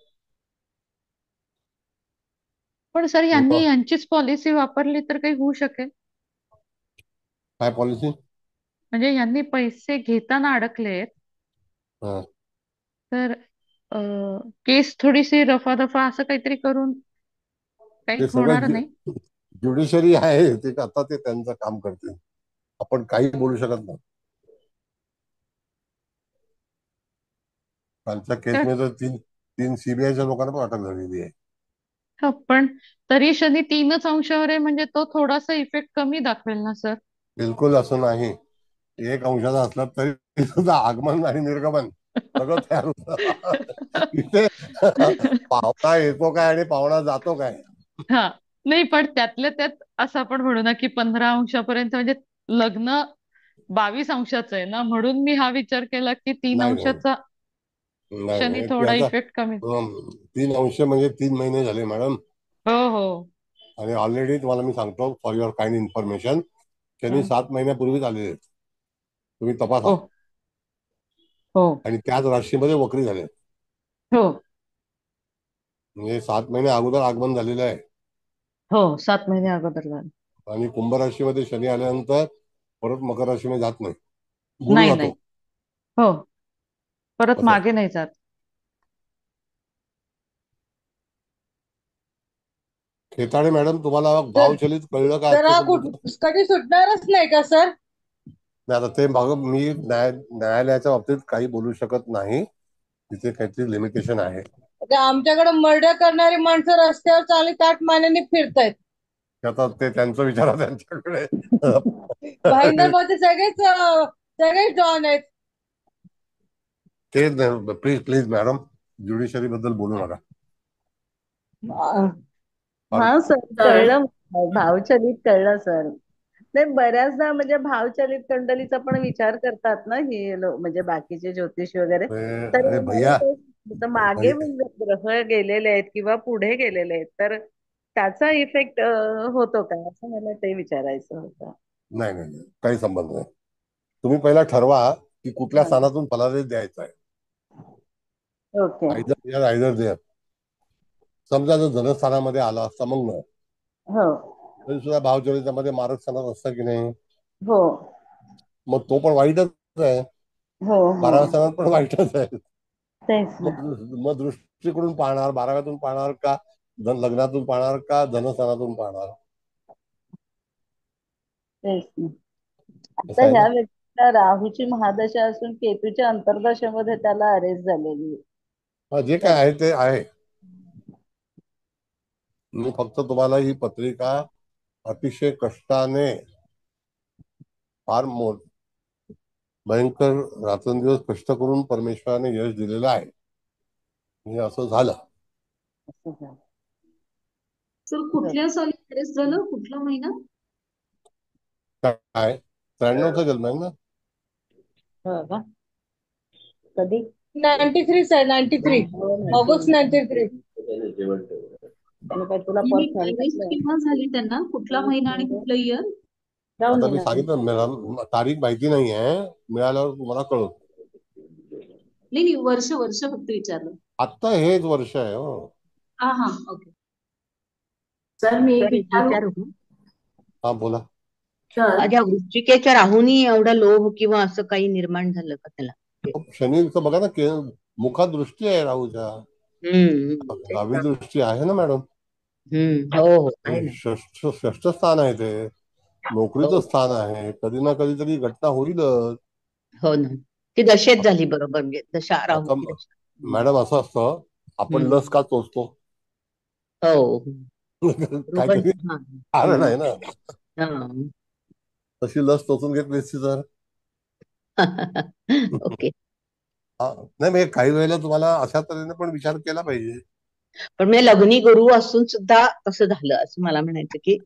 पण सर यांनी यांचीच पॉलिसी वापरली तर काही होऊ शकेल. काय पॉलिसी? म्हणजे यांनी पैसे घेताना अडकलेत तर केस थोडीशी रफादफा असं काहीतरी करून काही ते होणार सगळं नाही. ज्युडिशरी आहे ते, आता ते त्यांचं काम करतील. आपण काही बोलू शकत नाही. कालच्या केसमध्ये तर तीन सीबीआयच्या लोकांना पण अटक झालेली आहे. पण तरी शनी 3च अंशावर आहे, म्हणजे तो थोडासा इफेक्ट कमी दाखवेल ना सर. बिलकुल असं नाही. एक अंशाचा असला तरी सुद्धा आगमन आणि निर्गमन सगळं तयार होतं. इथे पाहुणा येतो काय आणि पाहुणा जातो काय. हा नाही, पण त्यातल्या त्यात असं आपण म्हणू ना की 15 अंशापर्यंत म्हणजे लग्न 22 अंशाचं आहे ना, म्हणून मी हा विचार केला की तीन नाही नाही अंशाचा नाही शनी नाही ते थोडा आता इफेक्ट कमी. 3 अंश म्हणजे 3 महिने झाले मॅडम. हो हो. आणि ऑलरेडी तुम्हाला मी सांगतो फॉर युअर काइंड इन्फॉर्मेशन, त्यांनी 7 महिन्यापूर्वीच आलेले आहेत. तुम्ही तपासा. ओ हो आणि त्याच राशीमध्ये वक्री झाले, हो म्हणजे 7 महिने अगोदर आगमन झालेलं आहे. हो 7 महिने अगोदर झालं. आणि कुंभ राशीमध्ये शनी आल्यानंतर परत मकर राशीमध्ये जात नाही, गुरु नाही जातो. नाही. हो परत असं आहे. मागे नाही जात. खेताडे मॅडम, तुम्हाला तर भावचलित कळलं का तर हा आजच्या? कधी सुटणारच नाही का सर? नाही, आता ते मी न्यायालयाच्या बाबतीत काही बोलू शकत नाही, तिथे काहीतरी लिमिटेशन आहे. ते आमच्याकडे मर्डर करणारी माणसं रस्त्यावर चांगली ताट मानेने फिरतायत. आता ते त्यांचं विचारा त्यांच्याकडे. भाईंदरमध्ये सगळेच डॉन आहेत. ते प्लीज प्लीज मॅडम, ज्युडिशरी बद्दल बोलू नका. हा सर, कळलं. भावचलित कळलं सर. नाही, बऱ्याचदा म्हणजे भावचलित कुंडलीचा पण विचार करतात ना ही म्हणजे बाकीचे ज्योतिषी वगैरे. तर अरे मला भैया, ते मागे म्हणजे ग्रह गेलेले आहेत किंवा पुढे गेलेले आहेत, तर त्याचा इफेक्ट होतो का, असं मला ते विचारायचं होतं. नाही नाही नाही, काही संबंध नाही. तुम्ही पहिला ठरवा की कुठल्या स्थानातून फलादेश द्यायचा आहे. ओके. Either there. समजा जर धनस्थानामध्ये आला असता मग नाही, हो तरी सुद्धा भावचलितामध्ये मारक स्थानात असता की नाही, हो मग तो पण वाईटच आहे. हो 12व्या स्थानात पण वाईटच आहे. तेच ना. मग दृष्टीकडून पाहणार, 12व्यातून पाहणार का, लग्नातून पाहणार का, धनस्थानातून पाहणार. तेच ना. आता असं आहे ह्या ना. व्यक्तीला राहूची महादशा असून केतूच्या अंतर्दशेमध्ये त्याला अरेस्ट झालेली आहे. जे काय आहे ते आहे. मी फक्त तुम्हाला ही पत्रिका अतिशय कष्टाने, फार भयंकर रात्रंदिवस कष्ट करून परमेश्वराने यश दिलेलं आहे. म्हणजे असं झालं. सर कुठल्या साली अरेस्ट झालं, कुठला महिना? काय 93चा जन्म आहे ना. हो का? कधी? 93 सर, 93 ऑगस्ट 93. तुला अरेस्ट केव्हा झाली त्यांना, कुठला महिना आणि कुठलं इयर? आता मी सांगितलं मला तारीख माहिती नाही आहे, मिळाल्यावर तुम्हाला कळवतो. नाही वर्ष फक्त विचारलं. आता हेच वर्ष आहे. हो हा ओके. सर मी एक विचारू? हा बोला. त्या वृश्चिकेच्या राहूनी एवढा लोभ किंवा असं काही निर्माण झालं का त्याला? शनीचं बघा ना, मुखात दृष्टी आहे राहूच्या. दहावी दृष्टी आहे ना मॅडम. हो षष्ठ स्थान आहे ते, नोकरीचं स्थान आहे. कधी ना कधीतरी घटना होईलच. हो ना, ती दशेत झाली बरोबर. दशा राहू मॅडम असं असतं, आपण लस का टोचतो? हो काहीतरी कारण आहे ना. तशी लस टोचून घेतली असती तर. ओके. नाही, काही वेळेला तुम्हाला अशा तऱ्हेने पण विचार केला पाहिजे. पण मी लग्नी गुरु असून सुद्धा तसं झालं असं मला म्हणायचं की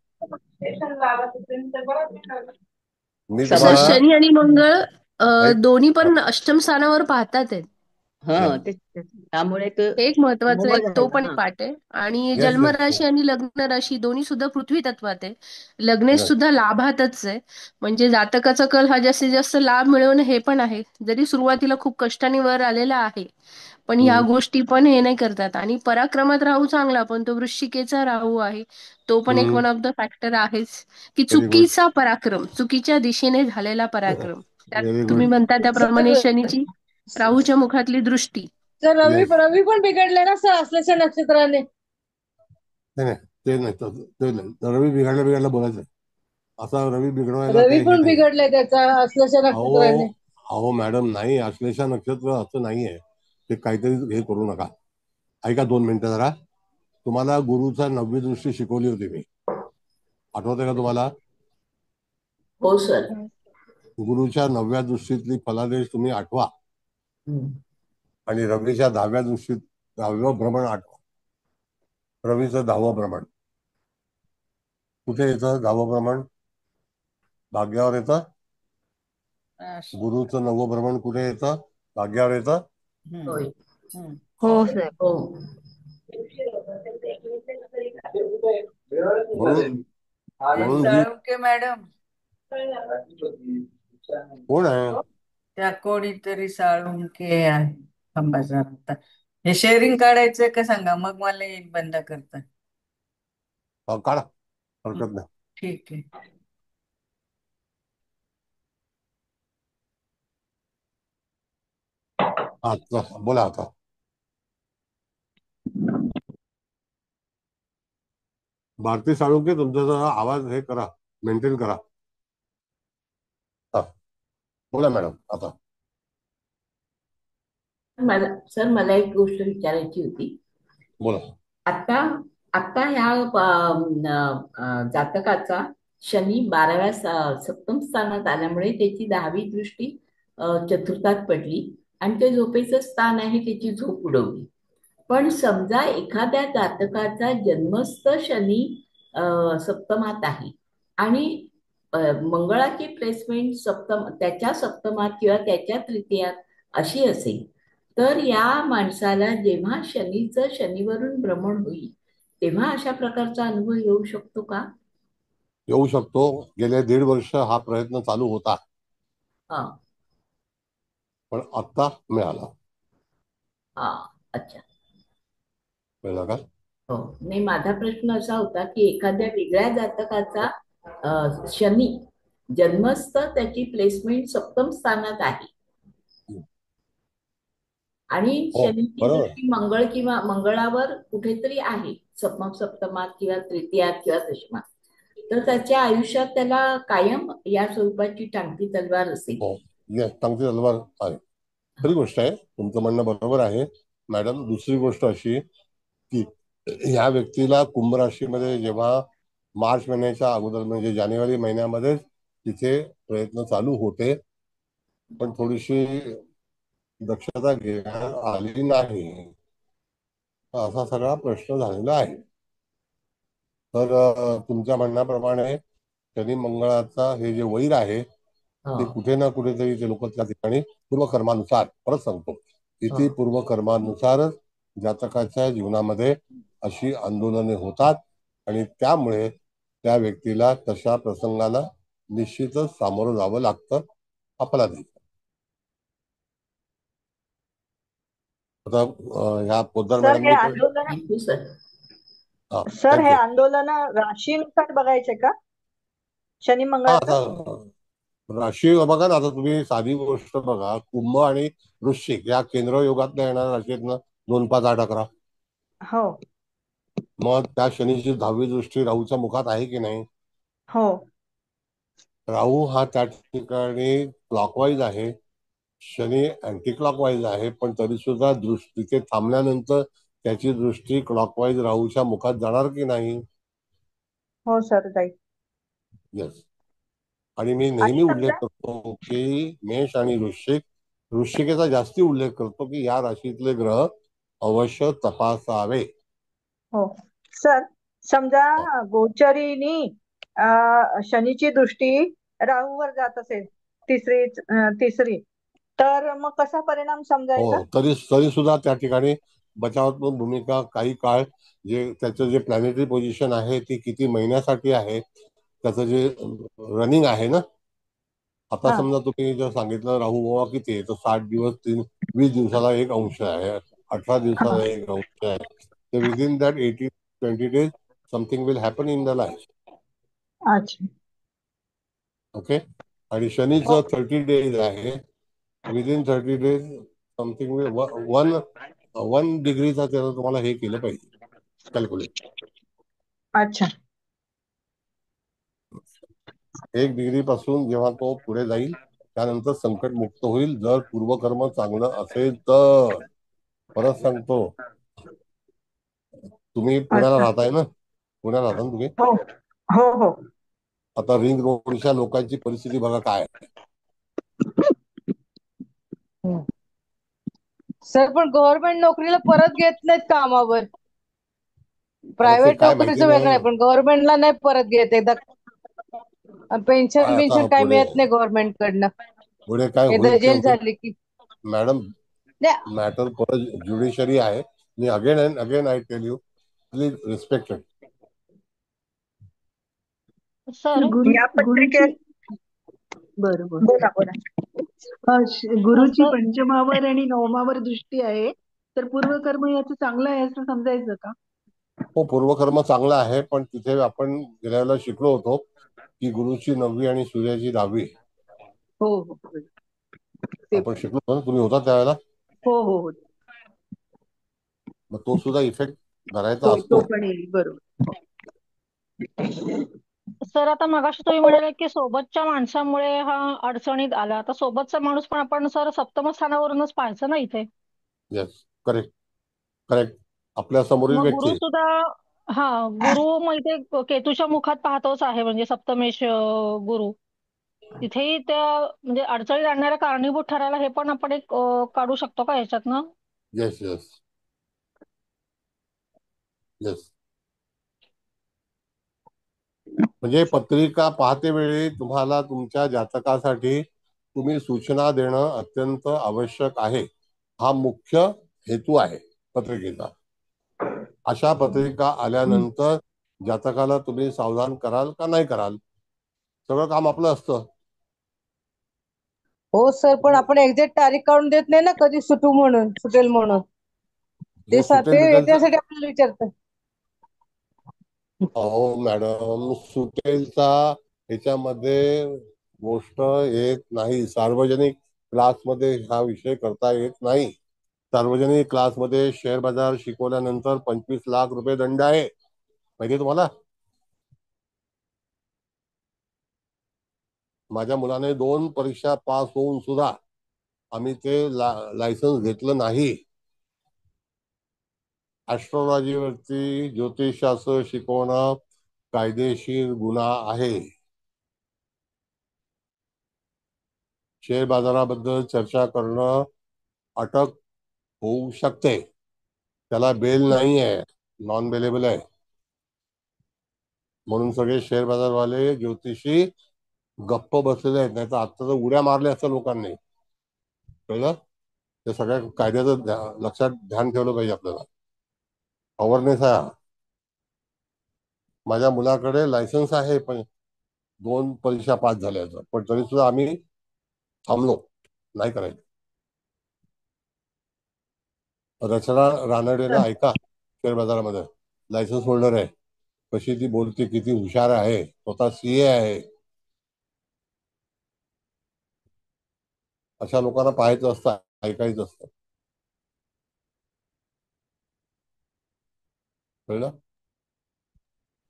शनी आणि मंगळ दोन्ही पण अष्टम स्थानावर पाहतात आहेत. त्यामुळे एक महत्वाचा एक तो पण पाठ आहे. आणि जन्मराशी आणि लग्न राशी दोन्ही सुद्धा पृथ्वी तत्वात आहे. लग्नेश सुद्धा लाभातच आहे. म्हणजे जातकाचा कल हा जास्तीत जास्त लाभ मिळवणं हे पण आहे. जरी सुरुवातीला खूप कष्टाने वर आलेला आहे, पण ह्या गोष्टी पण हे नाही करतात. आणि पराक्रमात राहू चांगला, पण तो वृश्चिकेचा राहू आहे, तो पण एक वन ऑफ द फॅक्टर आहेच. की चुकीचा पराक्रम, चुकीच्या दिशेने झालेला पराक्रम, त्यात तुम्ही म्हणता त्याप्रमाणे शनीची राहूच्या मुखातली दृष्टी. सर रवी पण बिघडले ना सर असल्याच्या नक्षत्राने. नाही ते नाही, रवी बिघडला बोलायचं. असा रवी बिघडवायला रवी पण बिघडलाय त्याचा असल्याच्या नक्षत्राने. अहो मॅडम, नाही, असल्याच्या नक्षत्र असं नाहीये. ते काहीतरी हे करू नका. ऐका 2 मिनिटं जरा. तुम्हाला गुरुचा 9वी दृष्टी शिकवली होती मी, आठवते का तुम्हाला? हो सर. गुरुच्या 9व्या दृष्टीतली फलादेश तुम्ही आठवा आणि रवीच्या 10व्या दृष्टीत 10वं भ्रमण आठवा. रवीचं 10वं भ्रमण कुठे येतं? 10वं भ्रमण भाग्यावर येतं. गुरुचं 9वं भ्रमण कुठे येतं? भाग्यावर येतं. हो सर. म्हणून साळुंके मॅडम कोण आहे? त्या कोणीतरी साळुंके आहे. थांबा जरा आता हे शेअरिंग काढायचंय का सांगा, मग मला येईल बंद करता. काढा, हरकत नाही. ठीक आहे. बोला आता. भारती साळुंके तुमचा जरा आवाज हे करा, मेंटेन करा. बोला मॅडम आता. मला एक गोष्ट विचारायची होती. बोला. आता आता ह्या जातकाचा शनी 12व्या सप्तम स्थानात आल्यामुळे त्याची 10वी दृष्टी चतुर्थात पडली आणि ते झोपेचं स्थान आहे, त्याची झोप उडवली. पण समजा एखाद्या जातकाचा जन्मस्थ शनी सप्तमात आहे आणि मंगळाची प्लेसमेंट त्याच्या सप्तमात किंवा त्याच्या तृतीयात अशी असेल, तर या माणसाला जेव्हा शनीचं शनीवरून भ्रमण होईल तेव्हा अशा प्रकारचा अनुभव येऊ शकतो का? येऊ शकतो. गेले 1.5 वर्ष हा प्रयत्न चालू होता, पण आता मिळाला. अच्छा. मिळाला का? हो. नाही, माझा प्रश्न असा होता की एखाद्या वेगळ्या जातकाचा शनी जन्मस्थ त्याची प्लेसमेंट सप्तम स्थानात आहे आणि शनीची दृष्टी मंगळावर कुठेतरी आहे, सप्तमात किंवा तृतीयात किंवा दशमात, तर त्याच्या आयुष्यात त्याला कायम या स्वरूपाची टांगती तलवार असेल. टांगती तलवार आहे. खरी गोष्ट आहे, तुमचं म्हणणं बरोबर आहे मॅडम. दुसरी गोष्ट अशी की ह्या व्यक्तीला कुंभ राशीमध्ये जेव्हा मार्च महिन्याच्या अगोदर म्हणजे जानेवारी महिन्यामध्ये तिथे प्रयत्न चालू होते, पण थोडीशी दक्षता घेण्यात आली नाही, असा सगळा प्रश्न झालेला आहे. तर तुमच्या म्हणण्याप्रमाणे शनी मंगळाचा हे जे वैर आहे ते कुठे ना कुठेतरी ते लोक त्या ठिकाणी पूर्वकर्मानुसार, परत सांगतो, किती पूर्वकर्मानुसार जातकाच्या जीवनामध्ये अशी आंदोलने होतात आणि त्यामुळे त्या व्यक्तीला तशा प्रसंगाला निश्चितच सामोरं जावं लागतं. आपला नाही. आता ह्या पोद्दार मॅडम सर हे आंदोलन राशीनुसार बघायचे का? शनी मंगळाचं राशी बघा ना. आता तुम्ही साधी गोष्ट बघा, कुंभ आणि वृश्चिक या केंद्र योगातल्या येणाऱ्या राशीतनं 2, 5, 8, 11. हो. मग त्या शनीची 10वी दृष्टी राहूच्या मुखात आहे की नाही? हो. राहू हा त्या ठिकाणी क्लॉकवाईज आहे, शनी अँटी क्लॉकवाईज आहे, पण तरी सुद्धा तिथे थांबल्यानंतर त्याची दृष्टी क्लॉकवाईज राहूच्या मुखात जाणार की नाही? हो सर, जाईल. येस. आणि मी नेहमी उल्लेख करतो की मेष आणि वृश्चिकेचा जास्ती उल्लेख करतो की या राशीतले ग्रह अवश्य तपासावे. हो सर. समजा गोचरीनी शनीची दृष्टी राहूवर जात असेल तिसरी, तर मग कसा परिणाम समजायचा? हो, तरी सुद्धा त्या ठिकाणी बचावात्मक भूमिका काही काळ, जे त्याचं जे प्लॅनेटरी पोझिशन आहे ती किती महिन्यासाठी आहे, त्याचं जे रनिंग आहे ना. आता समजा तुम्ही जर सांगितलं राहू बाबा किती आहे, तर 60 दिवस 20 दिवसाला 1 अंश आहे, 18 दिवसाला 1 अंश आहे. तर within that 18-20 days something will happen in the life. अच्छा. ओके. आणि शनीचं 30 days आहे. विदिन 30 days समथिंग विल 1 डिग्रीचा त्याला तुम्हाला हे केलं पाहिजे, कॅल्क्युलेट. अच्छा. 1 डिग्री पासून जेव्हा तो पुढे जाईल त्यानंतर संकट मुक्त होईल, जर पूर्वकर्म चांगलं असेल तर. परत सांगतो, तुम्ही पुण्याला राहताय ना? पुण्याला राहता ना तुम्ही? हो हो हो. आता रिंग रोडच्या लोकांची परिस्थिती बघा काय आहे. सर पण गव्हर्नमेंट नोकरीला परत घेत नाहीत कामावर. आता ते प्रायव्हेट काय माहिती नोकरीचं वेगळं आहे, नाही. पण गव्हर्नमेंटला नाही परत घेत एकदा. पेन्शन आता बिन्शन काय पुढे मिळत नाही गव्हर्नमेंट कडनं पुढे काय एकदा होईल ते जेल होईल. झाली की. मॅडम, नाही, मॅटर परत ज्युडिशरी आहे. Me again and again I tell you, please respect it. Sir या गुरुची पत्रिकेत बरोबर बोला बोला. गुरुची सर पंचमावर आणि नवमावर दृष्टी आहे, तर पूर्वकर्म याचं चांगलं आहे असं समजायचं का? हो, पूर्वकर्म चांगला आहे, पण तिथे आपण गेल्या वेळेला शिकलो होतो की गुरुची 9वी आणि सूर्याची 10वी. हो हो ते आपण पण. शिकलो होतो ना, तुम्ही होता त्यावेळेला. हो हो हो मग तो सुद्धा इफेक्ट धरायचा तो असतो. पण येईल बरोबर. सर आता मगाशी तुम्ही म्हणाले की सोबतच्या माणसामुळे हा अडचणीत आला. आता सोबतचा माणूस पण आपण सर सप्तम स्थानावरूनच पाहायचं ना इथे. Yes, correct correct. आपल्या समोरील मग गुरु व्यक्ती. सुद्धा गुरु मग इथे केतूच्या मुखात पाहतोच आहे म्हणजे सप्तमेश गुरु. तिथेही त्या म्हणजे अडचणीत आणणाऱ्या कारणीभूत ठरायला हे पण आपण एक काढू शकतो का याच्यातनं? Yes yes yes. म्हणजे पत्रिका पाहते वेळी तुम्हाला तुमच्या जातकासाठी तुम्ही सूचना देणं अत्यंत आवश्यक आहे. हा मुख्य हेतू आहे पत्रिकेचा. अशा पत्रिका आल्यानंतर जातकाला तुम्ही सावधान कराल का नाही कराल, सगळं काम आपलं असतं. हो सर, पण आपण एक्झॅक्ट तारीख काढून देत नाही ना कधी सुटेल म्हणून. हे सुटेल ते बिटेल. त्यासाठी आपल्याला विचारतात. अहो मॅडम, सुटेलचा ह्याच्यामध्ये गोष्ट येत नाही. सार्वजनिक क्लासमध्ये हा विषय करता येत नाही. सार्वजनिक क्लासमध्ये शेअर बाजार शिकवल्यानंतर 25 लाख रुपये दंड आहे, माहिती तुम्हाला. माझ्या मुलाने 2 परीक्षा पास होऊन सुद्धा आम्ही ते लायसन्स घेतलं नाही. ऍस्ट्रॉलॉजीवरती ज्योतिषास्त्र शिकवणं कायदेशीर गुन्हा आहे. शेअर बाजाराबद्दल चर्चा करणं अटक होऊ शकते. त्याला बेल नाही आहे, नॉन बेलेबल आहे. म्हणून सगळे शेअर बाजारवाले ज्योतिषी गप्प बसलेले आहेत. नाही तर आता तर उड्या मारल्या असत्या लोकांनी, कळलं. ते सगळ्या कायद्याचं लक्षात ध्यान ठेवलं पाहिजे आपल्याला. अवेअरनेस आहे हा. माझ्या मुलाकडे लायसन्स आहे, पण 2 परीक्षा पास झाल्याचं, पण तरी सुद्धा आम्ही थांबलो, नाही करायचं. रचना रानडेला ऐका, शेअर बाजारामध्ये लायसन्स होल्डर आहे. कशी ती बोलते, किती हुशार आहे, स्वतः सीए आहे. अशा लोकांना पाहायचं असतं, ऐकायचं असतं, कळलं.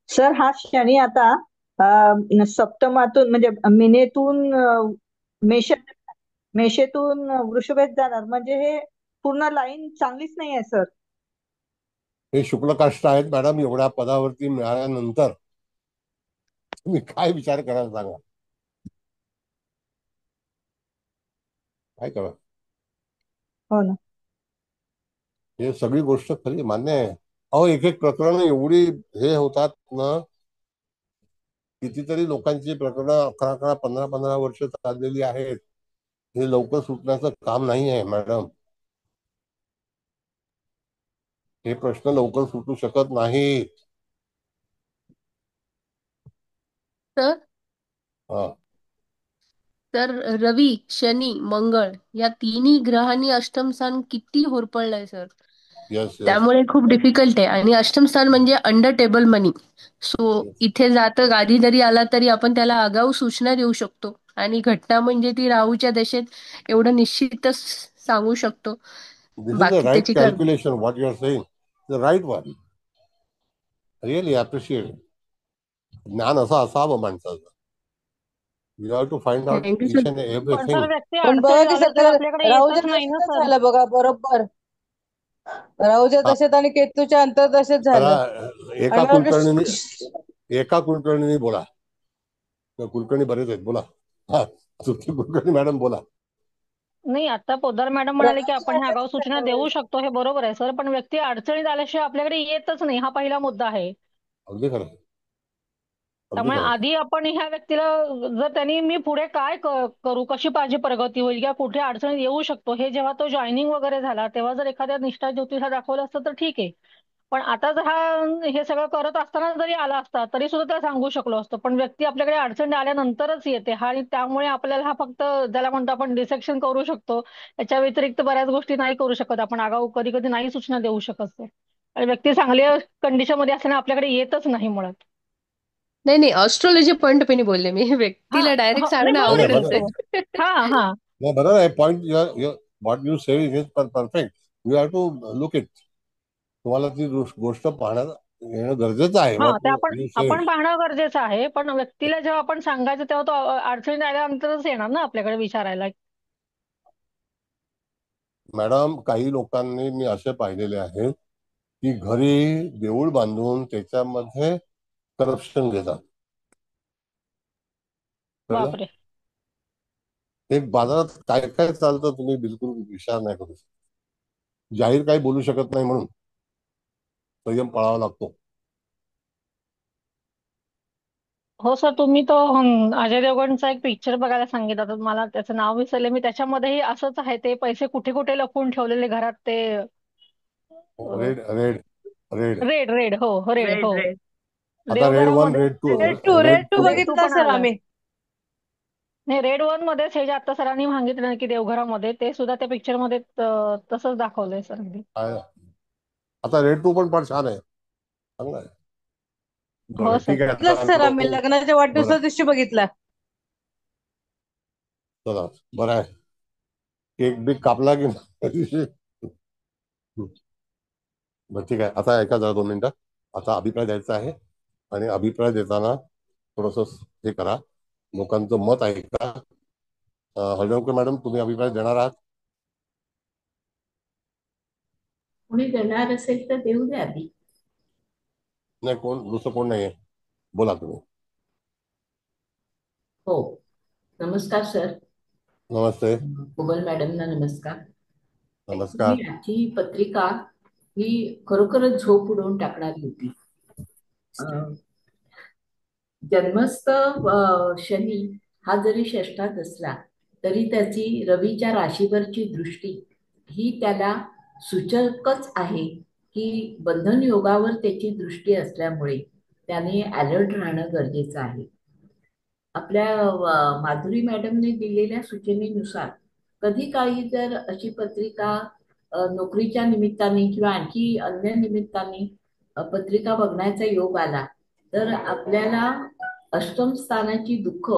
सर हा शनी आता सप्तमातून म्हणजे मिनेतून मेष मेषेतून वृषभेत जाणार, म्हणजे हे पूर्ण लाईन चांगलीच नाही आहे सर. हे शुक्ल काष्ट आहेत मॅडम. एवढ्या पदावरती मिळाल्यानंतर तुम्ही काय विचार करायला सांगा, काय करा. हो ना. हे सगळी गोष्ट खरी मान्य आहे. अहो, एक एक प्रकरण एवढी हे होतात ना, कितीतरी लोकांची प्रकरणं 11-11, 15-15 वर्ष चाललेली आहेत. हे लवकर सुटण्याचं काम नाही आहे मॅडम. हे प्रश्न लवकर सुटू शकत नाहीत. तर हा. तर रवी, शनी, मंगळ या तिन्ही ग्रहांनी अष्टम स्थान किती होरपळलंय सर. Yes yes. त्यामुळे खूप डिफिकल्ट आहे. आणि अष्टम स्थान म्हणजे अंडर टेबल मनी. सो इथे जातं गादी जरी आला तरी आपण त्याला आगाऊ सूचना देऊ शकतो. आणि घटना म्हणजे ती राहूच्या दशेत एवढं निश्चितच सांगू शकतो. This is the बाकी right त्याची calculation, what you are saying, the right one. Really appreciate. ज्ञान असं असावं माणसाचं. You have to find out thank you each sir. and पण everything. सर व्यक्ती पण बघा अडचणीत की आले सर, तर आपल्याकडे राहूच्या येतच नाही ना दशेतच सर. झालं बघा बरोबर. राहूच्या हा. दशेत आणि केतूच्या अंतर्दशेत त्याला झालं. एका आणि मला वाटलं कुलकर्णीने बोला. कुलकर्णी बरेच आहेत, बोला. हा, सुट्टी कुलकर्णी मॅडम बोला. नाही, आता पोद्दार मॅडम म्हणाले की रवीची आपण ह्या आगाऊ सूचना आहे. देऊ शकतो, हे बरोबर आहे सर, पण व्यक्ती अडचणीत आल्याशिवाय आपल्याकडे येतच नाही, हा पहिला मुद्दा आहे. अगदी खरं, अगदी त्यामुळे खरं. आधी आपण ह्या व्यक्तीला, जर त्यांनी मी पुढे काय करू, कशी माझी प्रगती होईल किंवा कुठे अडचणीत येऊ शकतो, हे जेव्हा तो जॉईनिंग वगैरे झाला तेव्हा जर एखाद्या निष्ठा ज्योतिषा दाखवलं असतं तर ठीक आहे. पण आता जर हा हे सगळं करत असताना जरी आला असता तरी सुद्धा त्याला सांगू शकलो असतो. पण व्यक्ती आपल्याकडे अडचण आल्यानंतरच येते हा, आणि त्यामुळे आपल्याला हा फक्त ज्याला म्हणतो आपण डिसेक्शन करू शकतो, याच्या व्यतिरिक्त बऱ्याच गोष्टी नाही करू शकत आपण. आगाऊ कधी कधी नाही सूचना देऊ शकत ते. आणि व्यक्ती चांगल्या कंडिशन मध्ये असताना आपल्याकडे येतच नाही मुळात. नाही नाही, ऑस्ट्रोलॉजी पॉइंट मी बोलले, मी हा व्यक्तीला डायरेक्ट नाही, सांगणं बरोबर आहे अवघडच आहे. तुमचं. हा हा नाही, बरोबर आहे point. What you say is perfect. You have to look it. तुम्हाला ती गोष्ट पाहण्यात येणं गरजेचं आहे. हा, व्हॉट ते यू से. आपण पाहणं गरजेचं आहे, पण व्यक्तीला जेव्हा आपण सांगायचं तेव्हा तो अडचणीत आल्यानंतरच येणार ना आपल्याकडे विचारायला. मॅडम, काही लोकांनी मी असे पाहिलेले आहेत की घरी देऊळ बांधून त्याच्यामध्ये करप्शन घेतात. कळलं? बापरे. हे बाजारात काय काय चालतं तुम्ही बिलकुल विचार नाही करू शकत. जाहीर काही बोलू शकत नाही म्हणून संयम पाळावा लागतो. हो सर, तुम्ही तो अजय देवगणचा एक पिक्चर बघायला सांगितला तर मला त्याचं नाव विसरले मी. त्याच्यामध्येही असंच आहे, ते पैसे कुठे कुठे लपवून ठेवलेले घरात ते. Raid raid raid raid raid हो रेड रेड हो रेड. आता रेड 1, देवघरामध्ये. Raid 2, raid two raid raid two 2. Raid two बघितला पण सर आलाय. आम्ही. नाही, रेड 1 मध्येच हे जे आता सरांनी सांगितलं ना की देवघरामध्ये, ते सुद्धा त्या पिक्चर मध्ये तसंच दाखवलंय सर. आता रेड 2 पण फार छान आहे, चांगला आहे. हो बरं, सर. ठीक आहे. बघितला सर आता आम्ही लग्नाच्या बरं, वाढदिवसा दिवशी बघितला. चला बरं आहे. केक बिक कापला की नाही? बरं, ठीक आहे. आता ऐका जरा 2 मिनिटं. आता अभिप्राय द्यायचा आहे आणि अभिप्राय देताना थोडस हे करा, लोकांचं मत ऐका. हळदणकर मॅडम, तुम्ही अभिप्राय देणार आहात? कोणी देणार असेल तर देऊ द्या आधी. नाही, कोण दुसरं कोण नाहीये, बोला तुम्ही. हो, नमस्कार सर. नमस्ते. कुबल मॅडमना नमस्कार. नमस्कार. ही आजची पत्रिका ही खरोखरच झोप उडवून टाकणारी होती. जन्मस्थ शनी हा जरी षष्ठात असला तरी त्याची रवीच्या राशीवरची दृष्टी ही त्याला सूचकच आहे की बंधन योगावर त्याची दृष्टी असल्यामुळे त्याने अलर्ट राहणं गरजेचं आहे. आपल्या माधुरी मॅडमने दिलेल्या सूचनेनुसार कधी काही जर अशी पत्रिका नोकरीच्या निमित्ताने किंवा आणखी अन्य निमित्ताने पत्रिका बघण्याचा योग आला तर आपल्याला अष्टम स्थानाची दुःख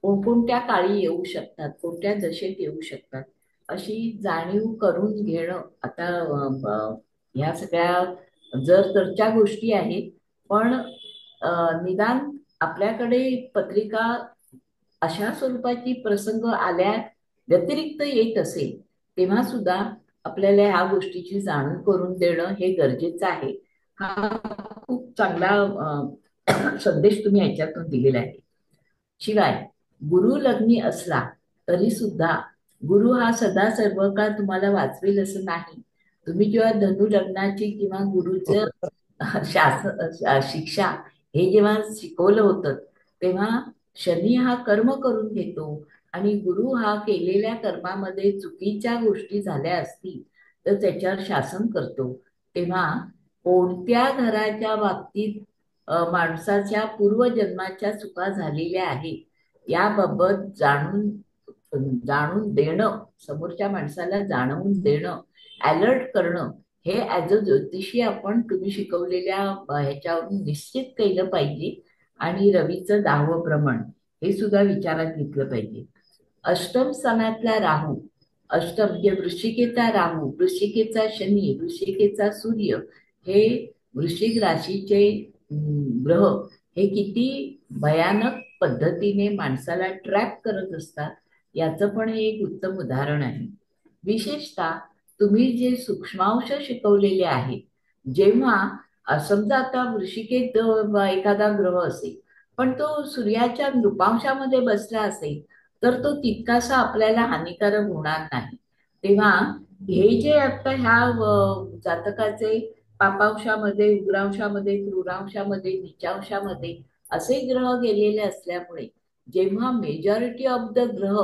कोणकोणत्या काळी येऊ शकतात, कोणत्या दशेत येऊ शकतात, अशी जाणीव करून घेणं. आता ह्या सगळ्या जर तरच्या गोष्टी आहेत, पण निदान आपल्याकडे पत्रिका अशा स्वरूपाची प्रसंग आल्या व्यतिरिक्त येत असेल तेव्हा सुद्धा आपल्याला ह्या गोष्टीची जाणीव करून देणं हे गरजेचं आहे. हा खूप चांगला संदेश तुम्ही याच्यातून दिलेला आहे. शिवाय गुरु लग्नी असला तरी सुद्धा गुरु हा सदा सर्व काळ तुम्हाला वाचवेल असं नाही. तुम्ही जेव्हा धनु लग्नाची किंवा गुरुचं शिक्षा हे जेव्हा शिकवलं होतं तेव्हा शनी हा कर्म करून घेतो आणि गुरु हा केलेल्या कर्मामध्ये चुकीच्या गोष्टी झाल्या असतील तर त्याच्यावर शासन करतो. तेव्हा कोणत्या घराच्या बाबतीत माणसाच्या पूर्वजन्माच्या चुका झालेल्या आहेत याबाबत जाणून देणं, समोरच्या माणसाला जाणवून देणं, अलर्ट करणं हे ऍज अ ज्योतिषी आपण तुम्ही शिकवलेल्या ह्याच्यावरून निश्चित केलं पाहिजे. आणि रवीचं 10वं भ्रमण हे सुद्धा विचारात घेतलं पाहिजे. अष्टम स्थानातला राहू, अष्टम म्हणजे वृश्चिकेचा राहू, वृश्चिकेचा शनी, वृश्चिकेचा सूर्य हे वृश्चिक राशीचे ग्रह हे किती भयानक पद्धतीने माणसाला ट्रॅप करत असतात याचं पण हे एक उत्तम उदाहरण आहे. विशेषतः तुम्ही जे सूक्ष्मांश शिकवलेले आहेत, जेव्हा समजा आता वृश्चिकेत एखादा ग्रह असेल पण तो सूर्याच्या नृपांशामध्ये बसला असेल तर तो तितकासा आपल्याला हानिकारक होणार नाही. तेव्हा हे जे आता ह्या जातकाचे पापांशामध्ये, उग्रांशामध्ये, क्रूरांशामध्ये, नीचांशामध्ये असे ग्रह गेलेले असल्यामुळे जेव्हा मेजॉरिटी ऑफ द ग्रह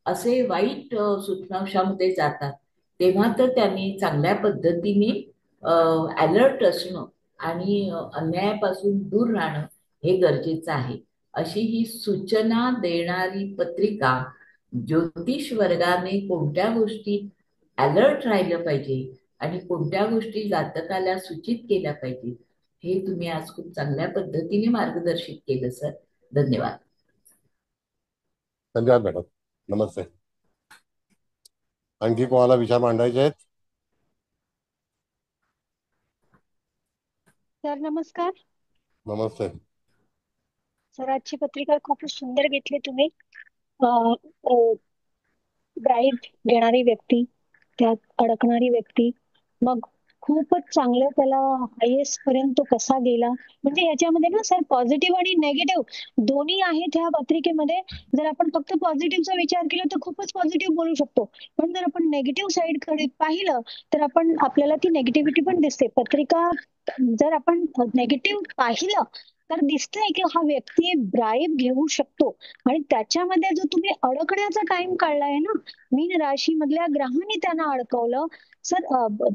असे वाईट सूक्ष्मांशामध्ये जातात, तेव्हा तर त्यांनी चांगल्या पद्धतीने अलर्ट असणं आणि अन्यायापासून दूर राहणं हे गरजेचं आहे. अशी ही सूचना देणारी पत्रिका ज्योतिष वर्गाने कोणत्या गोष्टी अलर्ट राहिलं पाहिजे आणि कोणत्या गोष्टी जातकाला सूचित केल्या पाहिजे हे तुम्ही आज खूप चांगल्या पद्धतीने मार्गदर्शित केलं सर. धन्यवाद. धन्यवाद मॅडम. नमस्ते. आणखी कोणाला विचार मांडायचे आहेत? सर नमस्कार. नमस्ते. सर आजची पत्रिका खूपच सुंदर घेतली तुम्ही. ब्राईब घेणारी व्यक्ती, त्यात अडकणारी व्यक्ती, मग खूपच चांगलं त्याला हायएस्ट पर्यंत तो कसा गेला. म्हणजे याच्यामध्ये ना सर पॉझिटिव्ह आणि नेगेटिव्ह दोन्ही आहेत ह्या पत्रिकेमध्ये. जर आपण फक्त पॉझिटिव्हचा विचार केला तर खूपच पॉझिटिव्ह बोलू शकतो, पण जर आपण नेगेटिव्ह साईड कडे पाहिलं तर आपल्याला ती नेगेटिव्हिटी पण दिसते. पत्रिका जर आपण नेगेटिव्ह पाहिलं तर दिसतंय की हा व्यक्ती ब्राईब घेऊ शकतो. आणि त्याच्यामध्ये जो तुम्ही अडकण्याचा टाइम काढलाय ना, मीन राशी मधल्या ग्रहांनी त्यांना अडकवलं. सर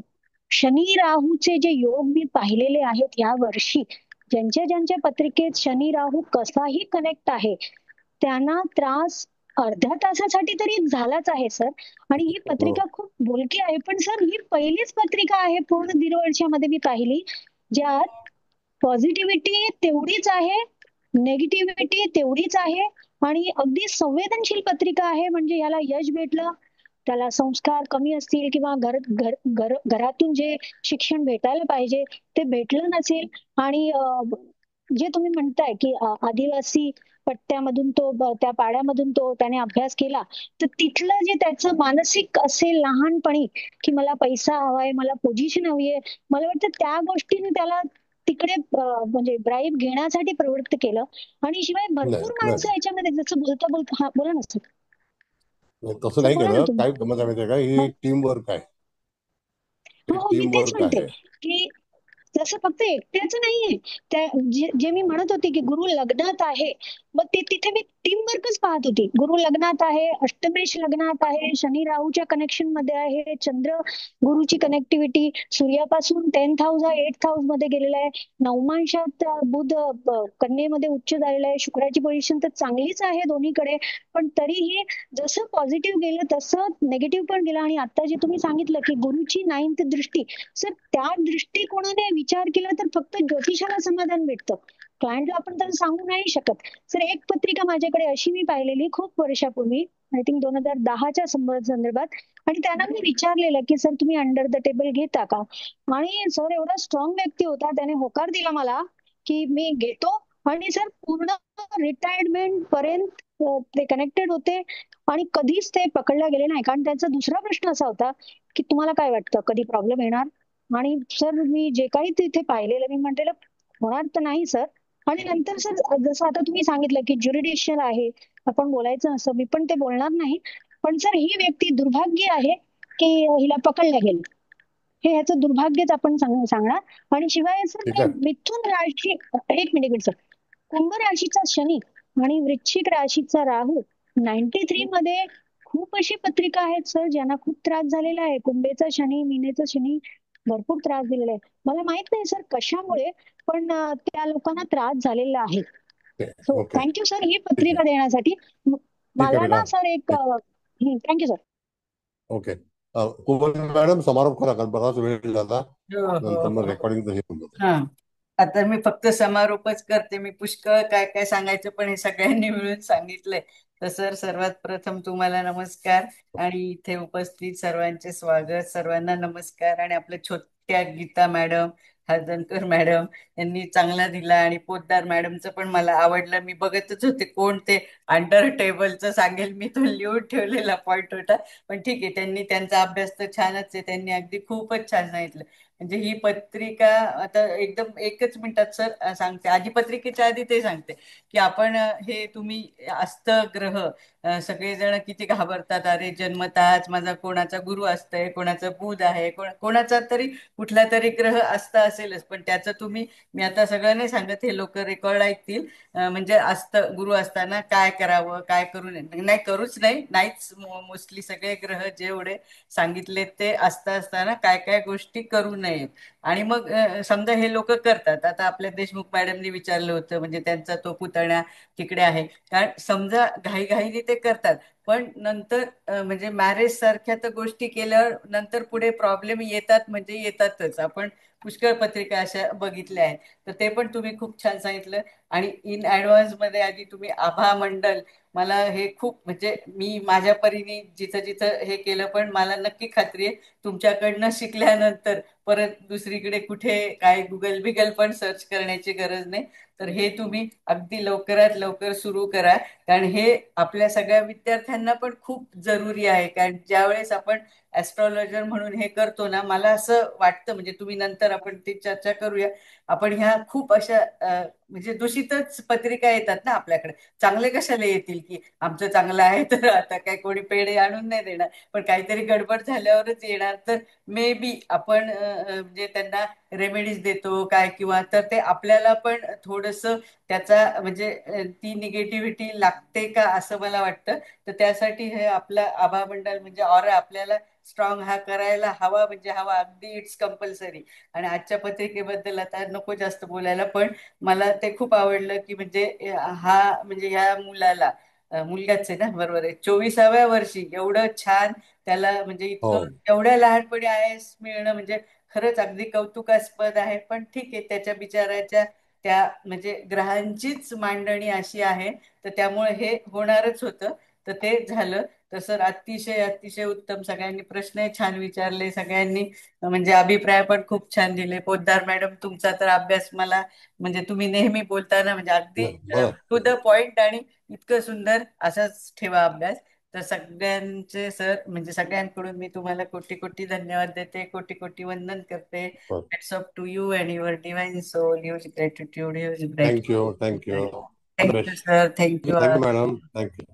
शनी राहूचे जे योग मी पाहिलेले आहेत या वर्षी, ज्यांच्या ज्यांच्या पत्रिकेत शनी राहू कसाही कनेक्ट आहे त्यांना त्रास अर्ध्या तासासाठी तरी झालाच आहे सर. आणि ही पत्रिका खूप बोलकी आहे, पण सर ही पहिलीच पत्रिका आहे पूर्ण 1.5 वर्षामध्ये मी पाहिली ज्यात पॉझिटिव्हिटी तेवढीच आहे, नेगेटिव्हिटी तेवढीच आहे आणि अगदी संवेदनशील पत्रिका आहे. म्हणजे याला यश भेटलं, त्याला संस्कार कमी असतील किंवा घरातून जे शिक्षण भेटायला पाहिजे ते भेटलं नसेल आणि जे तुम्ही म्हणताय की आदिवासी पट्ट्यामधून त्या पाड्यामधून त्याने अभ्यास केला, तर तिथलं जे त्याचं मानसिक असेल लहानपणी की मला पैसा हवाय, मला पोझिशन हवी आहे, मला वाटतं त्या गोष्टीने त्याला तिकडे म्हणजे ब्राईब घेण्यासाठी प्रवृत्त केलं. आणि शिवाय भरपूर माणसं याच्यामध्ये जसं बोलता बोलता हा बोला ना सर. तसं नाही केलं. काय गमत आहे माहिती आहे का, ही एक टीम वर्क आहे. हो मी तेच म्हणते की जसं फक्त एकट्याचं नाहीये. त्या जे मी म्हणत होते की गुरु लग्नात आहे, मग तिथे मी टीम वर्कच पाहत होती. गुरु लग्नात आहे, अष्टमेश लग्नात आहे, शनी राहूच्या कनेक्शन मध्ये आहे, चंद्र गुरुची कनेक्टिव्हिटी सूर्यापासून 10th हाऊस हा 8th हाऊस मध्ये गेलेला आहे, नवमांशात बुध कन्येमध्ये उच्च झालेला आहे, शुक्राची पोझिशन तर चांगलीच आहे दोन्हीकडे. पण तरीही जसं पॉझिटिव्ह गेलं तसं नेगेटिव्ह पण गेलं. आणि आता जे तुम्ही सांगितलं की गुरुची 9th दृष्टी, सर त्या दृष्टिकोनाने विचार केला तर फक्त ज्योतिषाला समाधान भेटतं, क्लायंटला आपण तर सांगू नाही शकत. सर एक पत्रिका माझ्याकडे अशी मी पाहिलेली खूप वर्षापूर्वी, आय थिंक 2010च्या संदर्भात, आणि त्यांना मी विचारलेलं की सर तुम्ही अंडर द टेबल घेता का. आणि सर एवढा स्ट्रॉंग व्यक्ती होता, त्याने होकार दिला मला की मी घेतो. आणि सर पूर्ण रिटायरमेंट पर्यंत ते कनेक्टेड होते आणि कधीच ते पकडला गेले नाही. कारण त्यांचा दुसरा प्रश्न असा होता की तुम्हाला काय वाटतं कधी प्रॉब्लेम येणार. आणि सर मी जे काही तिथे पाहिलेलं मी म्हटलेलं होणार तर नाही सर. आणि नंतर सर जसं आता तुम्ही सांगितलं की ज्युरिडिशियल आहे, आपण बोलायचं असं, मी पण ते बोलणार नाही. पण सर ही व्यक्ती दुर्भाग्य आहे की हिला पकडलं गेलं, हे ह्याचं दुर्भाग्यच आपण सांगणार. आणि शिवाय सर ते मिथुन राशी, एक मिनिट सर, कुंभ राशीचा शनी आणि वृश्चिक राशीचा राहू 93 मध्ये खूप अशी पत्रिका आहेत सर ज्यांना खूप त्रास झालेला आहे. कुंभेचा शनी, मीनेचा शनी भरपूर त्रास दिलेला आहे. मला माहित नाही सर कशामुळे, पण त्या लोकांना त्रास झालेला आहे. सो थँक्यू सर ही पत्रिका देण्यासाठी. मला ना सर एक थँक्यू सर. ओके मॅडम समारोप करा, कारण बराच वेळ झाला, नंतर मग रेकॉर्डिंग हे होऊन जातं. हा आता मी फक्त समारोपच करते. मी पुष्कळ काय काय सांगायचं पण हे सगळ्यांनी मिळून सांगितलंय. तर सर सर्वात प्रथम तुम्हाला नमस्कार आणि इथे उपस्थित सर्वांचे स्वागत. सर्वांना नमस्कार. आणि आपल्या छोट्या गीता मॅडम, हरदनकर मॅडम यांनी चांगला दिला आणि पोद्दार मॅडमचं पण मला आवडलं. मी बघतच होते कोण ते अंडर टेबलचं सांगेल, मी तो लिहून ठेवलेला पॉइंट होता. पण ठीक आहे, त्यांनी त्यांचा अभ्यास तर छानच आहे, त्यांनी अगदी खूपच छान सांगितलं. म्हणजे ही पत्रिका आता एकदम एकच मिनिटात सर सांगते. आधी पत्रिकेच्या आधी ते सांगते की आपण हे तुम्ही अस्त ग्रह सगळेजण किती घाबरतात, अरे जन्मताच माझा कोणाचा गुरु असतंय, कोणाचा बुध आहे, कोणाचा तरी कुठला तरी ग्रह असता असेलच, पण त्याचं तुम्ही, मी आता सगळं नाही सांगत, हे लोक रेकॉर्ड ऐकतील. म्हणजे गुरु असताना काय करावं, काय करू नये, नाही करूच नाही, नाहीच, मोस्टली सगळे ग्रह जेवढे सांगितले ते असताना काय काय गोष्टी करू नयेत. आणि मग समजा हे लोक करतात. आता आपल्या देशमुख मॅडमनी विचारलं होतं, म्हणजे त्यांचा तो पुतण्या तिकडे आहे, कारण समजा घाईघाईने ते करतात, पण नंतर म्हणजे मॅरेज सारख्या तर गोष्टी केल्यावर नंतर पुढे प्रॉब्लेम येतात, म्हणजे येतातच. आपण पुष्कळ पत्रिका अशा बघितल्या आहेत. तर ते पण तुम्ही खूप छान सांगितलं. आणि इन ऍडव्हान्स मध्ये आधी तुम्ही आभा मंडल, मला हे खूप, म्हणजे मी माझ्या परीने जिथं जिथं हे केलं, पण मला नक्की खात्री आहे तुमच्याकडनं शिकल्यानंतर परत दुसरीकडे कुठे काय गुगल बिगल पण सर्च करण्याची गरज नाही. तर हे तुम्ही अगदी लवकरात लवकर सुरू करा, कारण हे आपल्या सगळ्या विद्यार्थ्यांना पण खूप जरुरी आहे. कारण ज्यावेळेस आपण ऍस्ट्रॉलॉजर म्हणून हे करतो ना, मला असं वाटतं, म्हणजे तुम्ही नंतर आपण ती चर्चा करूया, आपण ह्या खूप अशा म्हणजे दूषितच पत्रिका येतात ना आपल्याकडे. चांगले कशाला येतील, की आमचं चांगलं आहे तर आता काय कोणी पेढे आणून नाही देणार, पण काहीतरी गडबड झाल्यावरच येणार. तर मे बी आपण म्हणजे त्यांना रेमेडीज देतो काय, किंवा तर ते आपल्याला पण थोडस त्याचा म्हणजे ती निगेटिव्हिटी लागते का असं मला वाटतं. तर त्यासाठी हे आपला आभा मंडळ म्हणजे ऑरा आपल्याला स्ट्रॉंग हा करायला हवा, म्हणजे हवा, अगदी इट्स कंपल्सरी. आणि आजच्या पत्रिकेबद्दल आता नको जास्त बोलायला, पण मला ते खूप आवडलं की म्हणजे हा म्हणजे ह्या मुलाला, मुलगाच आहे ना, बरोबर आहे, 24व्या वर्षी एवढं छान त्याला, म्हणजे हो. इतकं एवढ्या लहानपणी IAS मिळणं म्हणजे खरंच अगदी कौतुकास्पद आहे. पण ठीक आहे, त्याच्या बिचाराच्या त्या म्हणजे ग्रहांचीच मांडणी अशी आहे, तर त्यामुळे हे होणारच होतं. तर ते झालं. तर सर अतिशय अतिशय उत्तम, सगळ्यांनी प्रश्नही छान विचारले, सगळ्यांनी म्हणजे अभिप्राय पण खूप छान दिले. पोद्दार मॅडम तुमचा तर अभ्यास मला, म्हणजे तुम्ही नेहमी बोलताना म्हणजे अगदी बरं. टू द पॉइंट आणि इतकं सुंदर, असाच ठेवा अभ्यास. तर सगळ्यांचे सर म्हणजे सगळ्यांकडून मी तुम्हाला कोटी कोटी धन्यवाद देते, कोटी कोटी वंदन करते. Hats off to you and your divine soul, huge gratitude, huge thank you. Gratitude. Thank you sir, thank you. Thank you madam. Thank you.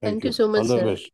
Thank you thank you. So all much the sir. Best.